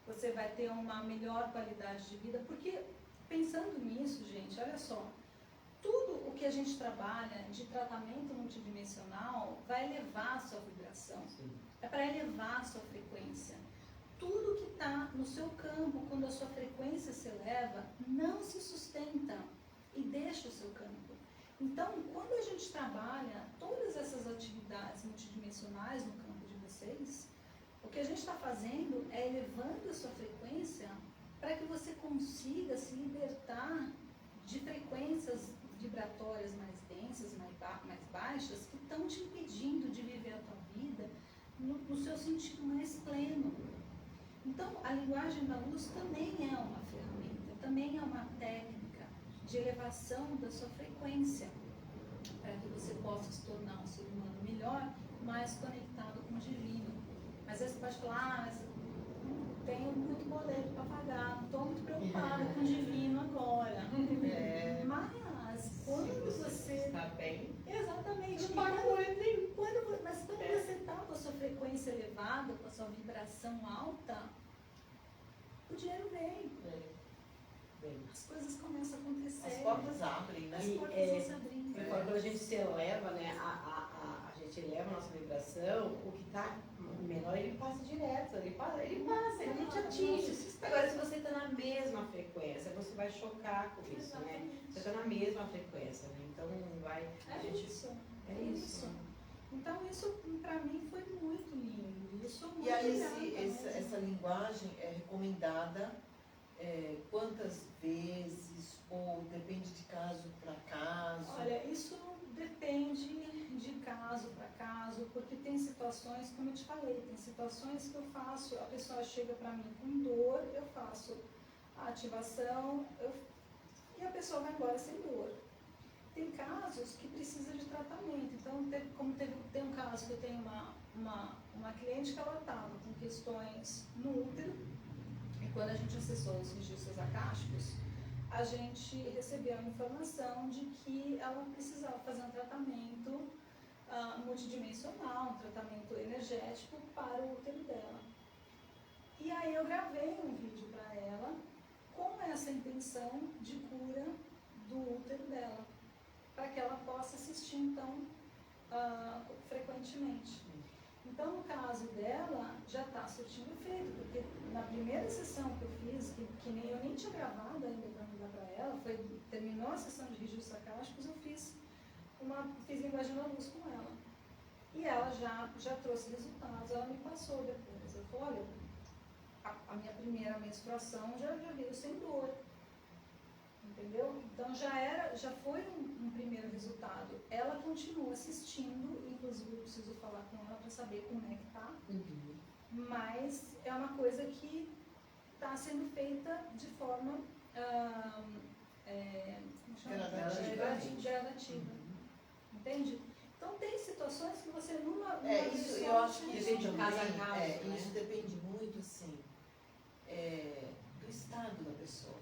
Você vai ter uma melhor qualidade de vida, porque pensando nisso, gente, olha só, tudo o que a gente trabalha de tratamento multidimensional vai elevar a sua vibração, é para elevar a sua frequência. Tudo que está no seu campo, quando a sua frequência se eleva, não se sustenta e deixa o seu campo. Então, quando a gente trabalha todas essas atividades multidimensionais no campo de vocês, o que a gente está fazendo é elevando a sua frequência para que você consiga se libertar de frequências vibratórias mais densas, mais baixas, que estão te impedindo de viver a tua vida no seu sentido mais pleno. Então, a linguagem da luz também é uma ferramenta, também é uma técnica de elevação da sua frequência, para que você possa se tornar um ser humano melhor, mais conectado com o divino. Mas aí você pode falar, mas tenho muito boleto para pagar, não estou muito preocupada com o divino agora. Mas Exatamente. Não paga boleto nenhum. Mas quando você está com a sua frequência elevada, com a sua vibração alta, o dinheiro vem. Bem. As coisas começam a acontecer. As portas abrem, né? As E, portas vão se abrindo. E quando a gente se eleva, né, a gente eleva a nossa vibração, o que está menor ele passa direto, ele não te atinge. Agora, se você está na mesma frequência, você vai chocar com isso, né? Você está na mesma frequência, né? Então vai. É isso. Então isso para mim foi muito lindo. Isso muito E aí grata, essa linguagem é recomendada quantas vezes, ou depende de caso para caso? Olha, isso depende de caso para caso, porque tem situações, como eu te falei, tem situações que eu faço, a pessoa chega para mim com dor, eu faço a ativação e a pessoa vai embora sem dor. Tem casos que precisa de tratamento, então tem um caso que eu tenho uma cliente que ela estava com questões no útero, e quando a gente acessou os registros acásticos, a gente recebeu a informação de que ela precisava fazer um tratamento multidimensional, um tratamento energético para o útero dela. E aí eu gravei um vídeo para ela com essa intenção de cura do útero dela, para que ela possa assistir então frequentemente. Então, no caso dela, já está surtindo efeito, porque na primeira sessão que eu fiz, que eu nem tinha gravado ainda para mandar para ela, terminou a sessão de registros acásticos, eu fiz linguagem da luz com ela. E ela já trouxe resultados, ela me passou depois. Eu falei, olha, a minha primeira menstruação já veio sem dor. Entendeu? Então já foi um primeiro resultado. Ela continua assistindo, inclusive eu preciso falar com ela para saber como é que tá. Mas é uma coisa que está sendo feita de forma gradativa. Entende? Então tem situações que você numa isso eu acho que depende de caso a caso, né? isso depende muito assim do estado da pessoa.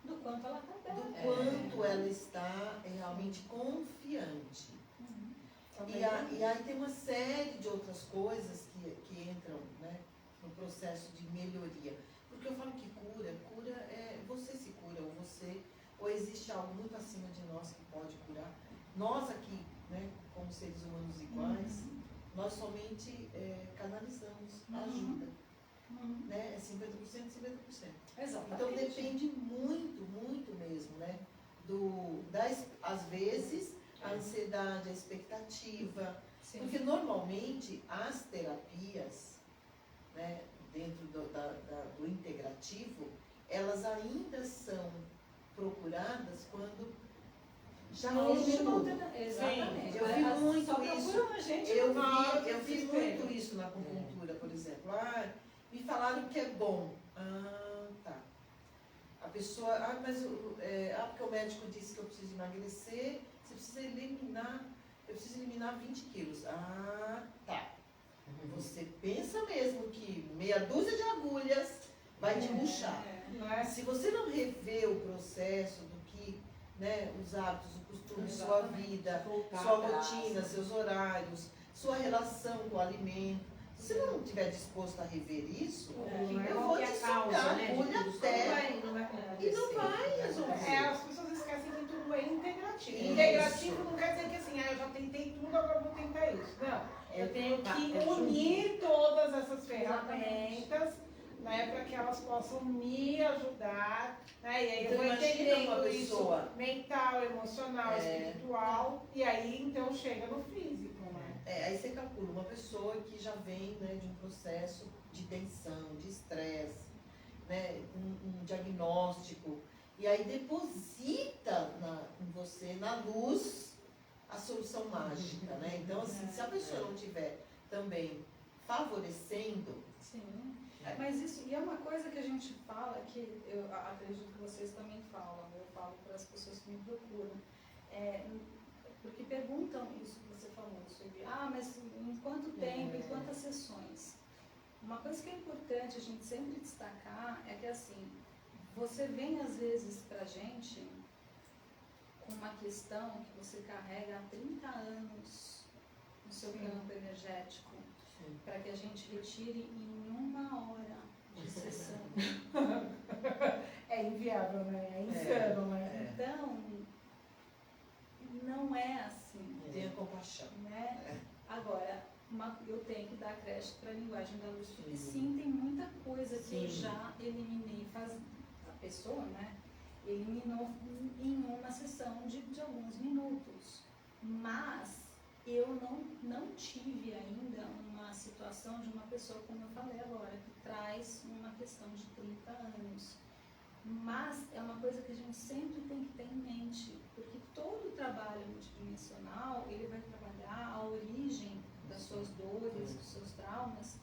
Do quanto ela está bem. Do quanto ela está realmente confiante. E aí tem uma série de outras coisas que entram, né, no processo de melhoria. Porque eu falo que cura é você se cura, ou existe algo muito acima de nós que pode curar. Nós aqui, né, como seres humanos iguais, nós somente canalizamos a ajuda. Né? É 50%, 50%. Exatamente. Então depende muito, muito mesmo, né? Às vezes, a ansiedade, a expectativa. Sim. Porque normalmente as terapias, né, dentro do integrativo, elas ainda são procuradas quando já existe tudo. Exatamente. Eu vi muito só isso. procuram a gente Eu vi muito isso na acupuntura, por exemplo. Me falaram que é bom. Tá. A pessoa, porque o médico disse que eu preciso emagrecer, eu preciso eliminar 20 quilos. Tá. Você pensa mesmo que meia dúzia de agulhas vai te murchar. Se você não rever o processo do que, né, os hábitos, o costume, sua vida, sua rotina, seus horários, sua relação com o alimento, se você não estiver disposto a rever isso, eu vou te sugar agulha até e não vai resolver. As pessoas esquecem que tudo é integrativo. Integrativo não quer dizer que assim, eu já tentei tudo, agora vou tentar isso. Não, eu tenho que unir todas essas ferramentas, né, para que elas possam me ajudar, né, e aí eu vou entendendo isso mental, emocional, espiritual, e aí então chega no físico, né? Aí você calcula uma pessoa que já vem, né, de um processo de tensão, de estresse, né, um diagnóstico, e aí deposita em você, na luz, a solução mágica, né? Então, assim, se a pessoa não estiver também favorecendo... Sim. Mas isso, e é uma coisa que a gente fala, que eu acredito que vocês também falam, eu falo para as pessoas que me procuram, porque perguntam isso que você falou, sobre, mas em quanto tempo, em quantas sessões? Uma coisa que é importante a gente sempre destacar é que, assim, você vem às vezes pra gente com uma questão que você carrega há 30 anos no seu campo energético, para que a gente retire em 1 hora de sessão. É inviável, né? É insano, né? Então, não é assim. Tenha compaixão. Né? Agora, eu tenho que dar crédito para a linguagem da luz, porque sim, tem muita coisa que eu já eliminei. A pessoa, né, eliminou em uma sessão de alguns minutos. Mas eu não tive ainda uma situação de uma pessoa, como eu falei agora, que traz uma questão de 30 anos. Mas é uma coisa que a gente sempre tem que ter em mente, porque todo trabalho multidimensional, ele vai trabalhar a origem das suas dores, dos seus traumas,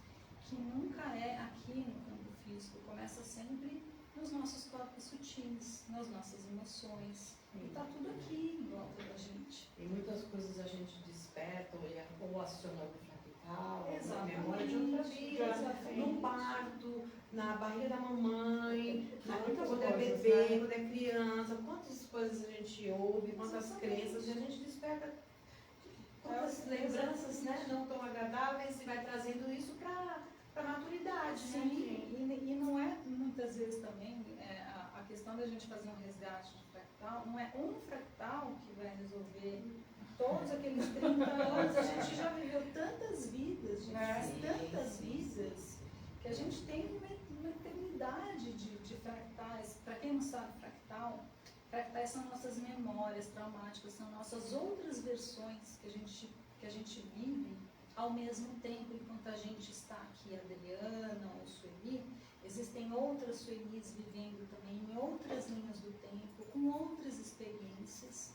que nunca é aqui no campo físico, começa sempre nos nossos corpos sutis, nas nossas emoções. E tá tudo aqui em volta da gente. E muitas coisas a gente desperta ou aciona o fractal, a Exatamente. memória de outra vida, no parto, na barriga da mamãe, quando é bebê, quando é criança, quantas coisas a gente ouve, quantas crenças, e a gente desperta quantas lembranças, né, não tão agradáveis, e vai trazendo isso para a maturidade. Sim, né? E não é muitas vezes também a questão da gente fazer um resgate de fractal, não é um fractal que vai resolver todos aqueles 30 anos. A gente já viveu tantas vidas, gente, tantas vidas, que a gente tem uma eternidade de fractais. Para quem não sabe, fractais são nossas memórias traumáticas, são nossas outras versões que a gente vive ao mesmo tempo. Enquanto a gente está aqui, a Adriana ou Sueli, existem outras Suelis vivendo também em outras linhas do tempo, com outras experiências,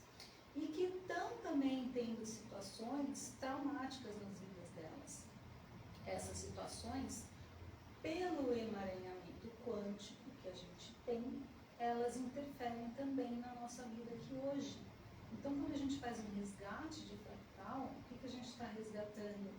e que estão também tendo situações traumáticas nas vidas delas. Essas situações, pelo emaranhamento quântico que a gente tem, elas interferem também na nossa vida aqui hoje. Então, quando a gente faz um resgate de fractal, o que a gente está resgatando?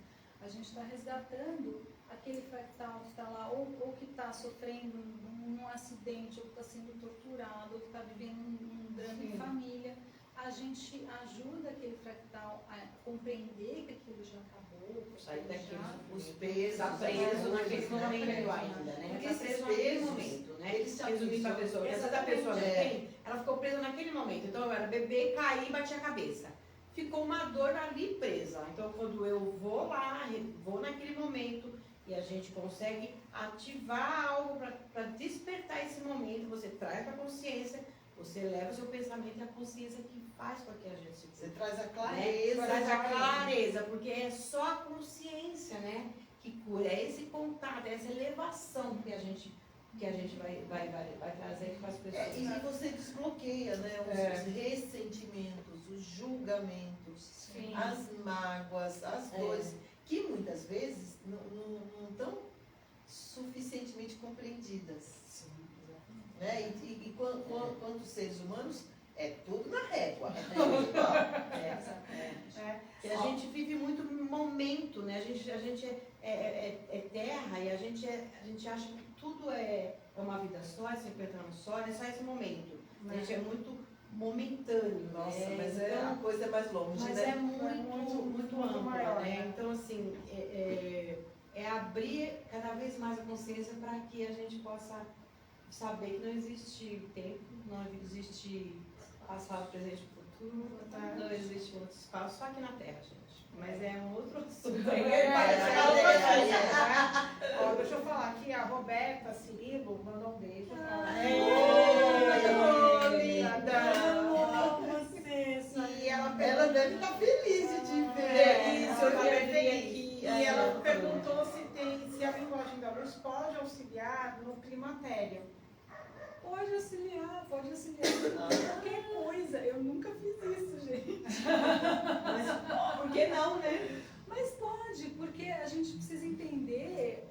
A gente está resgatando aquele fractal que está lá, ou que está sofrendo um acidente, ou que está sendo torturado, ou que está vivendo um drama em família. A gente ajuda aquele fractal a compreender que aquilo já acabou. Sair daquele Os pesos. está preso naquele momento ainda, né? Porque Está esses preso naquele pesos, momento, né? eles se Resumir para a pessoa. Às vezes a pessoa tem, ela ficou presa naquele momento. Então eu era bebê, caí e bati a cabeça. Ficou uma dor ali presa. Então quando eu vou lá, vou naquele momento e a gente consegue ativar algo para despertar esse momento, você traz para a consciência, você leva o seu pensamento e a consciência que faz com que a gente se Você traz a clareza. né? Traz a clareza, porque é só a consciência, né, que cura. É esse contato, é essa elevação que a gente vai trazer para as pessoas. E você desbloqueia, né, os ressentimentos, os julgamentos, as mágoas, as dores, que muitas vezes não estão suficientemente compreendidas. Né? E quanto seres humanos, é tudo na régua. E a gente vive muito momento, né? A gente é terra e a gente acha que tudo é uma vida só, é 50 anos só, é só esse momento. A gente é muito momentâneo. Nossa, né? mas então, a coisa é mais longe, mas né? é muito ampla, maior, né? Então, assim, é abrir cada vez mais a consciência para que a gente possa saber que não existe tempo, não existe passado, presente e futuro, não existe outro espaço, só aqui na Terra, gente. Mas é um outro assunto. Ó, deixa eu falar aqui, a Roberta Cirilo mandou um beijo pra E ela deve estar feliz de te ver. Isso, eu também feliz. E ela perguntou se a linguagem da luz pode auxiliar no climatério. Pode auxiliar qualquer coisa. Eu nunca fiz isso, gente. Mas por que não, né? Mas pode, porque a gente precisa entender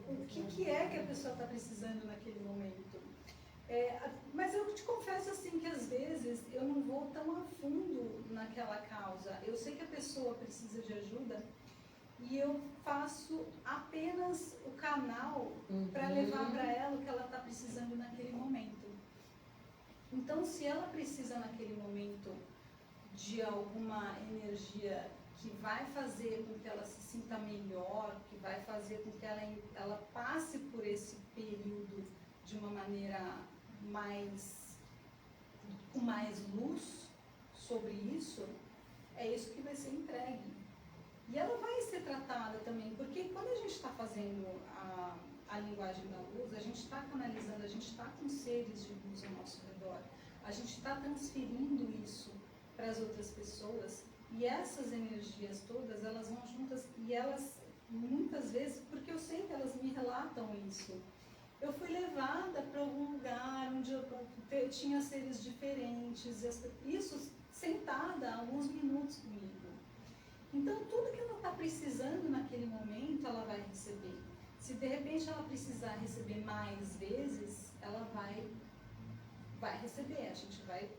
o que é que a pessoa está precisando naquele momento. Mas eu te confesso assim que às vezes eu não vou tão a fundo naquela causa. Eu sei que a pessoa precisa de ajuda e eu faço apenas o canal para levar para ela o que ela está precisando naquele momento. Então, se ela precisa naquele momento de alguma energia que vai fazer com que ela se sinta melhor, que vai fazer com que ela passe por esse período de uma maneira com mais luz sobre isso, é isso que vai ser entregue. E ela vai ser tratada também, porque quando a gente está fazendo a linguagem da luz, a gente está canalizando, a gente está com seres de luz ao nosso redor, a gente está transferindo isso para as outras pessoas, e essas energias todas, elas vão juntas, e elas, muitas vezes, porque eu sei que elas me relatam isso, eu fui levada para algum lugar onde eu tinha seres diferentes, isso sentada há alguns minutos comigo. Então, tudo que ela está precisando naquele momento, ela vai receber. Se de repente ela precisar receber mais vezes, ela vai receber. A gente vai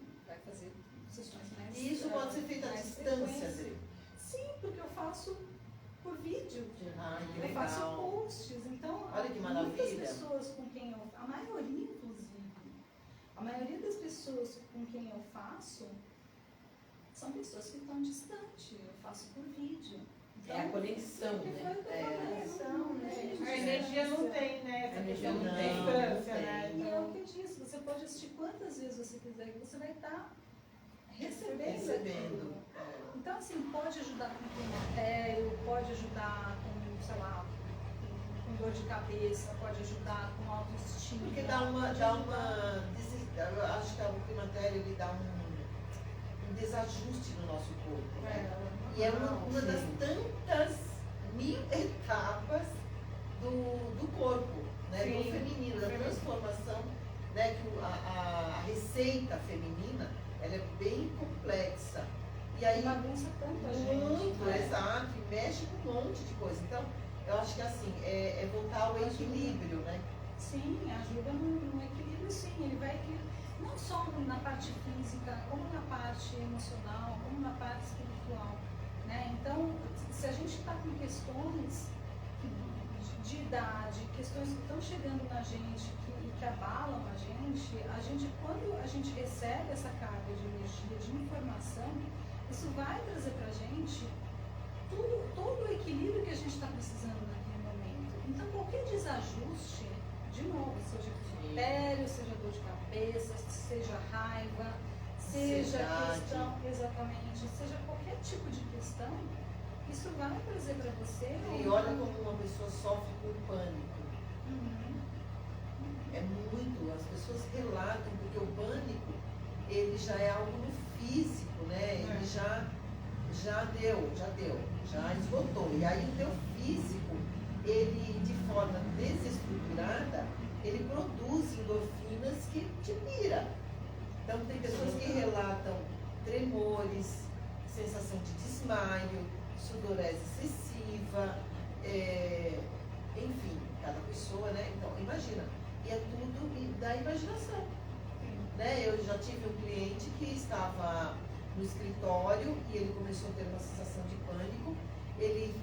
fazer sessões mais. E isso pode ser feito à distância, Adri? Sim, porque eu faço por vídeo. Ai, que Eu legal. faço posts. Então, olha que maravilha. muitas pessoas com quem a maioria, inclusive, a maioria das pessoas com quem eu faço são pessoas que estão distantes. Eu faço por vídeo. Então, É a conexão, né? A energia não tem, né? Essa questão de distância, né? E é o que eu disse, você pode assistir quantas vezes você quiser, que você vai estar recebendo aquilo. Então, assim, pode ajudar com climatério, pode ajudar com, sei lá, com dor de cabeça, pode ajudar com autoestima. Porque eu acho que o climatério ele dá um desajuste no nosso corpo, né? E é uma das tantas 1000 etapas do corpo, né? Sim. Do feminino, da transformação, né? Que a receita feminina, ela é bem complexa. E aí, bagunça tanta gente. muito, exato, e mexe com um monte de coisa. Então, eu acho que assim, é voltar ao equilíbrio, né? Sim, ajuda no equilíbrio, sim. Ele vai equilibrar, não só na parte física, como na parte emocional, como na parte espiritual. Né? Então, se a gente está com questões de idade, questões que estão chegando na gente e que abalam a gente, quando a gente recebe essa carga de energia, de informação, isso vai trazer para a gente todo o equilíbrio que a gente está precisando naquele momento. Então, qualquer desajuste, de novo, seja critério, seja dor de cabeça, seja raiva, seja questão, exatamente, seja qualquer tipo de questão, isso vai trazer para você. E olha como uma pessoa sofre por pânico. É muito, as pessoas relatam, porque o pânico, ele já é algo no físico, né? Ele já deu, já esgotou. E aí o teu físico, ele de forma desestruturada, ele produz endorfinas que te pira. Então tem pessoas que relatam tremores, sensação de desmaio, sudorese excessiva, enfim, cada pessoa, né? Então, imagina, e é tudo da imaginação. Né? Eu já tive um cliente que estava no escritório e ele começou a ter uma sensação de pânico. Ele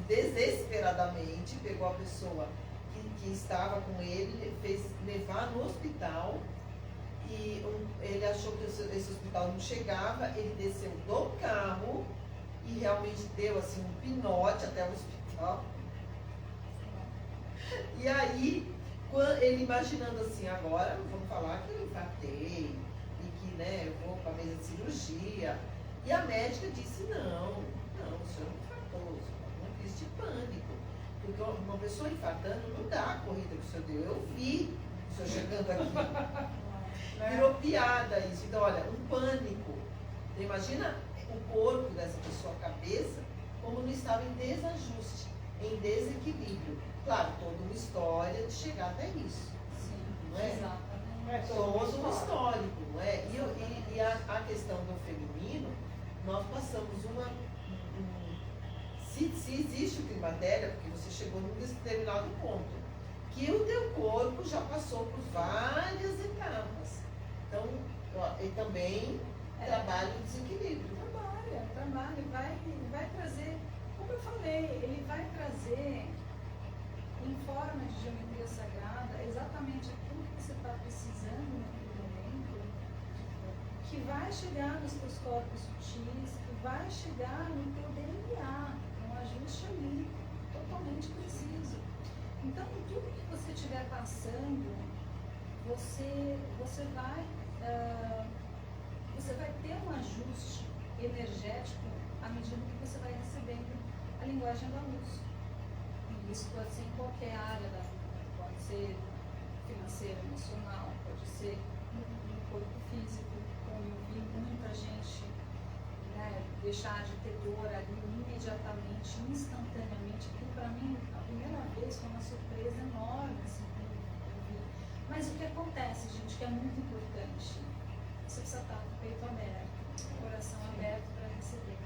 desesperadamente pegou a pessoa que estava com ele, fez levar no hospital. E ele achou que esse hospital não chegava, ele desceu do carro e realmente deu assim um pinote até o hospital. E aí, ele imaginando assim, agora vamos falar que eu infartei e que, né, eu vou para a mesa de cirurgia. E a médica disse, não, o senhor não infartou, o senhor não crise de pânico. Porque uma pessoa infartando não dá a corrida que o senhor deu. Eu vi o senhor chegando aqui. Virou piada isso. Então, olha, um pânico. Então, imagina o corpo dessa pessoa, a cabeça, como não estava em desajuste, em desequilíbrio. Claro, toda uma história de chegar até isso. Sim, não é? Exatamente. Todo um histórico, não é? E a questão do feminino, nós passamos se existe o climatério, porque você chegou num determinado ponto, que o teu corpo já passou por várias etapas. Então, e também trabalha o desequilíbrio. Trabalha, vai trazer, como eu falei, ele vai trazer em forma de geometria sagrada exatamente aquilo que você está precisando naquele momento. vai chegar nos teus corpos sutis, que vai chegar no teu DNA, um ajuste ali, totalmente preciso. Então, tudo que você estiver passando, você vai ter um ajuste energético à medida que você vai recebendo a linguagem da luz. E isso pode ser em qualquer área da vida, pode ser financeira, emocional, pode ser no corpo físico, como eu vi muita gente, né, deixar de ter dor ali imediatamente, instantaneamente, que para mim, a primeira vez foi uma surpresa enorme, assim, quando eu vi. Mas o que acontece, gente, que é muito importante, você precisa estar com o peito aberto, coração aberto para receber.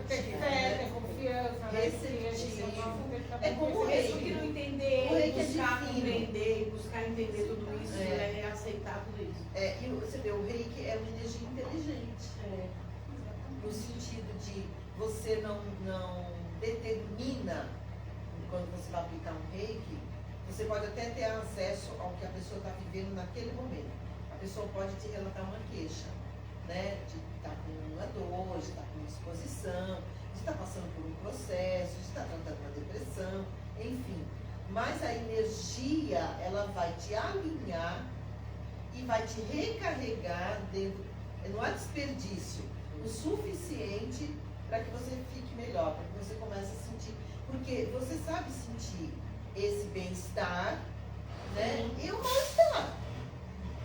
Ter fé, ter confiança, né? É como o Mesmo reiki. que não entender, O reiki é buscar divino. compreender, buscar entender tudo isso, É. né, aceitar tudo isso. E você vê, o reiki é uma energia inteligente. No sentido de você não determina, quando você vai aplicar um reiki, você pode até ter acesso ao que a pessoa está vivendo naquele momento. A pessoa pode te relatar uma queixa, né? De estar com uma dor, de estar com uma exposição, de estar passando por um processo, de estar tratando uma depressão, enfim. Mas a energia, ela vai te alinhar e vai te recarregar dentro, não há desperdício, o suficiente para que você fique melhor, para que você comece a sentir, porque você sabe sentir esse bem-estar, né, e o mal-estar,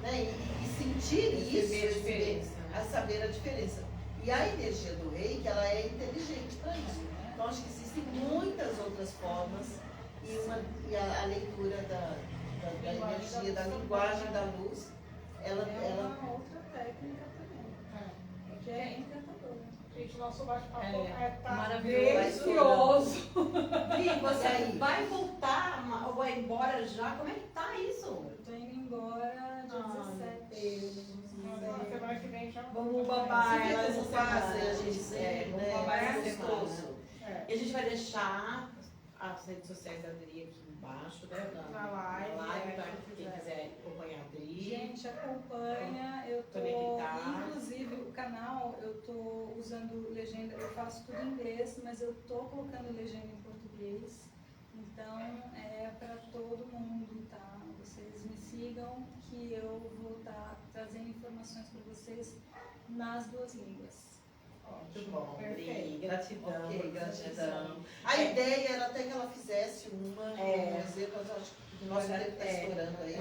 né, e sentir isso, Perceber a diferença, né? a saber a diferença. E a energia do reiki, ela é inteligente para isso. Então, acho que existem muitas outras formas e a leitura da energia, da linguagem da luz, ela uma outra técnica também, que é encantadora. Gente, nosso bate-papo tá maravilhoso. delicioso. Gui, você aí? vai voltar ou vai embora já? Como é que tá isso? Eu tô indo embora dia 17. Na semana que vem já. Vamos babar Se ela essa essa semana, semana. a gente Vamos né, babar essa gostoso. semana. É. E a gente vai deixar as redes sociais da Adri aqui embaixo, né? Na live, pra quem quem quiser. quiser acompanhar a Adri. Gente, acompanha, eu tô, Conectar. inclusive o canal, eu tô usando legenda, eu faço tudo em inglês, mas eu tô colocando legenda em português, então é para todo mundo, tá? Vocês me sigam que eu vou estar trazendo informações para vocês nas duas línguas. Muito bom, Adri. Perfeito. Gratidão. Ok, por gratidão. você. A ideia era até que ela fizesse uma, um exemplo, mas eu acho que o nosso tempo está estourando aí.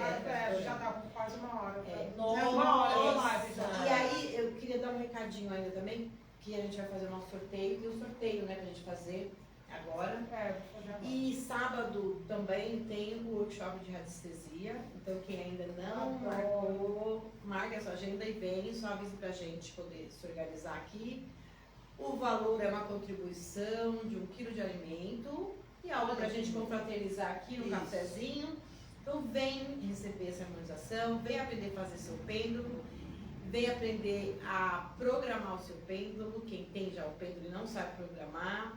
Já tá com quase uma hora. Nossa. Uma hora de live já. E aí, eu queria dar um recadinho ainda também, que a gente vai fazer o nosso sorteio, e o sorteio, né, pra gente fazer agora. Vou fazer agora. E sábado também tem o workshop de radiestesia, então quem ainda não marcou, marque a sua agenda e vem, só avise pra gente poder se organizar aqui. O valor é uma contribuição de 1 quilo de alimento e algo pra gente confraternizar aqui no Isso. cafezinho. Então vem receber essa harmonização, vem aprender a fazer seu pêndulo, vem aprender a programar o seu pêndulo. Quem tem já o pêndulo e não sabe programar,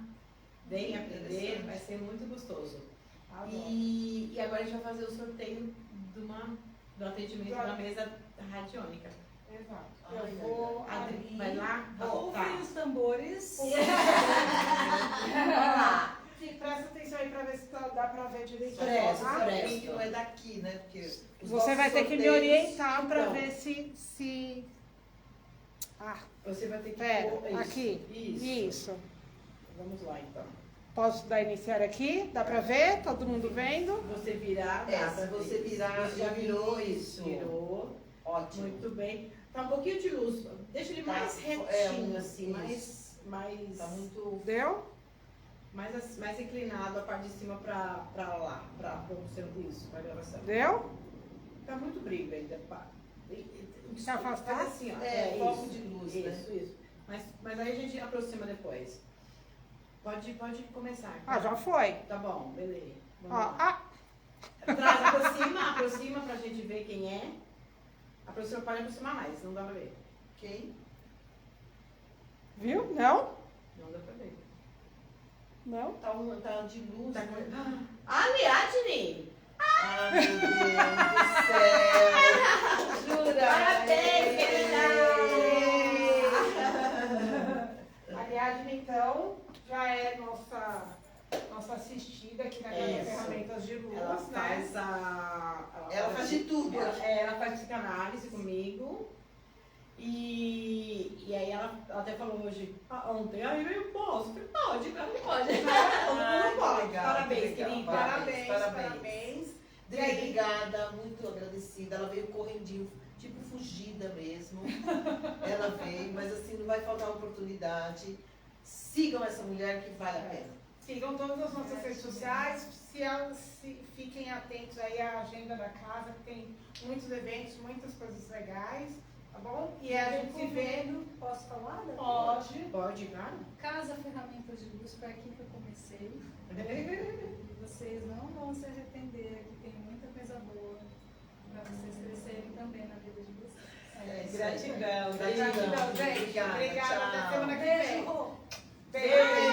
vem aprender, vai ser muito gostoso. E agora a gente vai fazer o sorteio do atendimento na mesa radiônica. Exato. Ai, Eu vou Adri, abrir, vai lá? ouvem os tambores. Vai lá. Presta atenção aí pra ver se dá pra ver direitinho. Presta, Ah, presta. Que não é daqui, né? Porque os Você vai nossos ter que me sorteios- orientar pra Então. ver se... Ah, Você vai ter que pera, pôr isso. aqui. Isso. Isso. Vamos lá então. Posso dar iniciar aqui? Dá pra ver? Todo mundo vendo? Você virar, É, dá se pra você ver. virar, Você já virou isso. isso. Virou. Ótimo. Muito bem. Tá um pouquinho de luz. Deixa ele Tá, mais retinho, assim, isso. mais, Tá muito. Deu? mais inclinado a parte de cima pra lá, pra isso, pra gravação. Deu? Tá muito brilho ainda, pá. Se afastar? Faz assim, ó. Foco isso, de luz, isso, né? isso. Mas aí a gente aproxima depois. Pode começar. Ah, já foi. Tá bom, beleza. Ó, Vamos lá. ah, Aproxima pra gente ver quem é. Pode aproximar mais, não dá pra ver. Ok? viu? Não? Não dá pra ver. Não? Tá de luz. Tá né? com... Ariadne! Ah, meu Deus do céu! Jura? Parabéns, querida! ela faz psicanálise comigo. E aí ela até falou hoje, ontem, eu posso? Eu falei, pode, claro que pode. Não pode. legal, Parabéns, que legal. querida. Parabéns. Dri, obrigada, muito agradecida. Ela veio correndinho, tipo fugida mesmo. Ela veio, mas assim, não vai faltar oportunidade. Sigam essa mulher que vale a pena. Sigam todas as nossas redes sociais, fiquem atentos aí à agenda da casa, que tem muitos eventos, muitas coisas legais, tá bom? E a gente se vê. Posso falar? Pode, claro. Casa Ferramentas de Luz, foi aqui que eu comecei. Vocês não vão se arrepender, aqui tem muita coisa boa para vocês crescerem também na vida de vocês. Gratidão. Gratidão, gente. Obrigada, Obrigada, tchau. até semana que vem. Beijo. Beijo.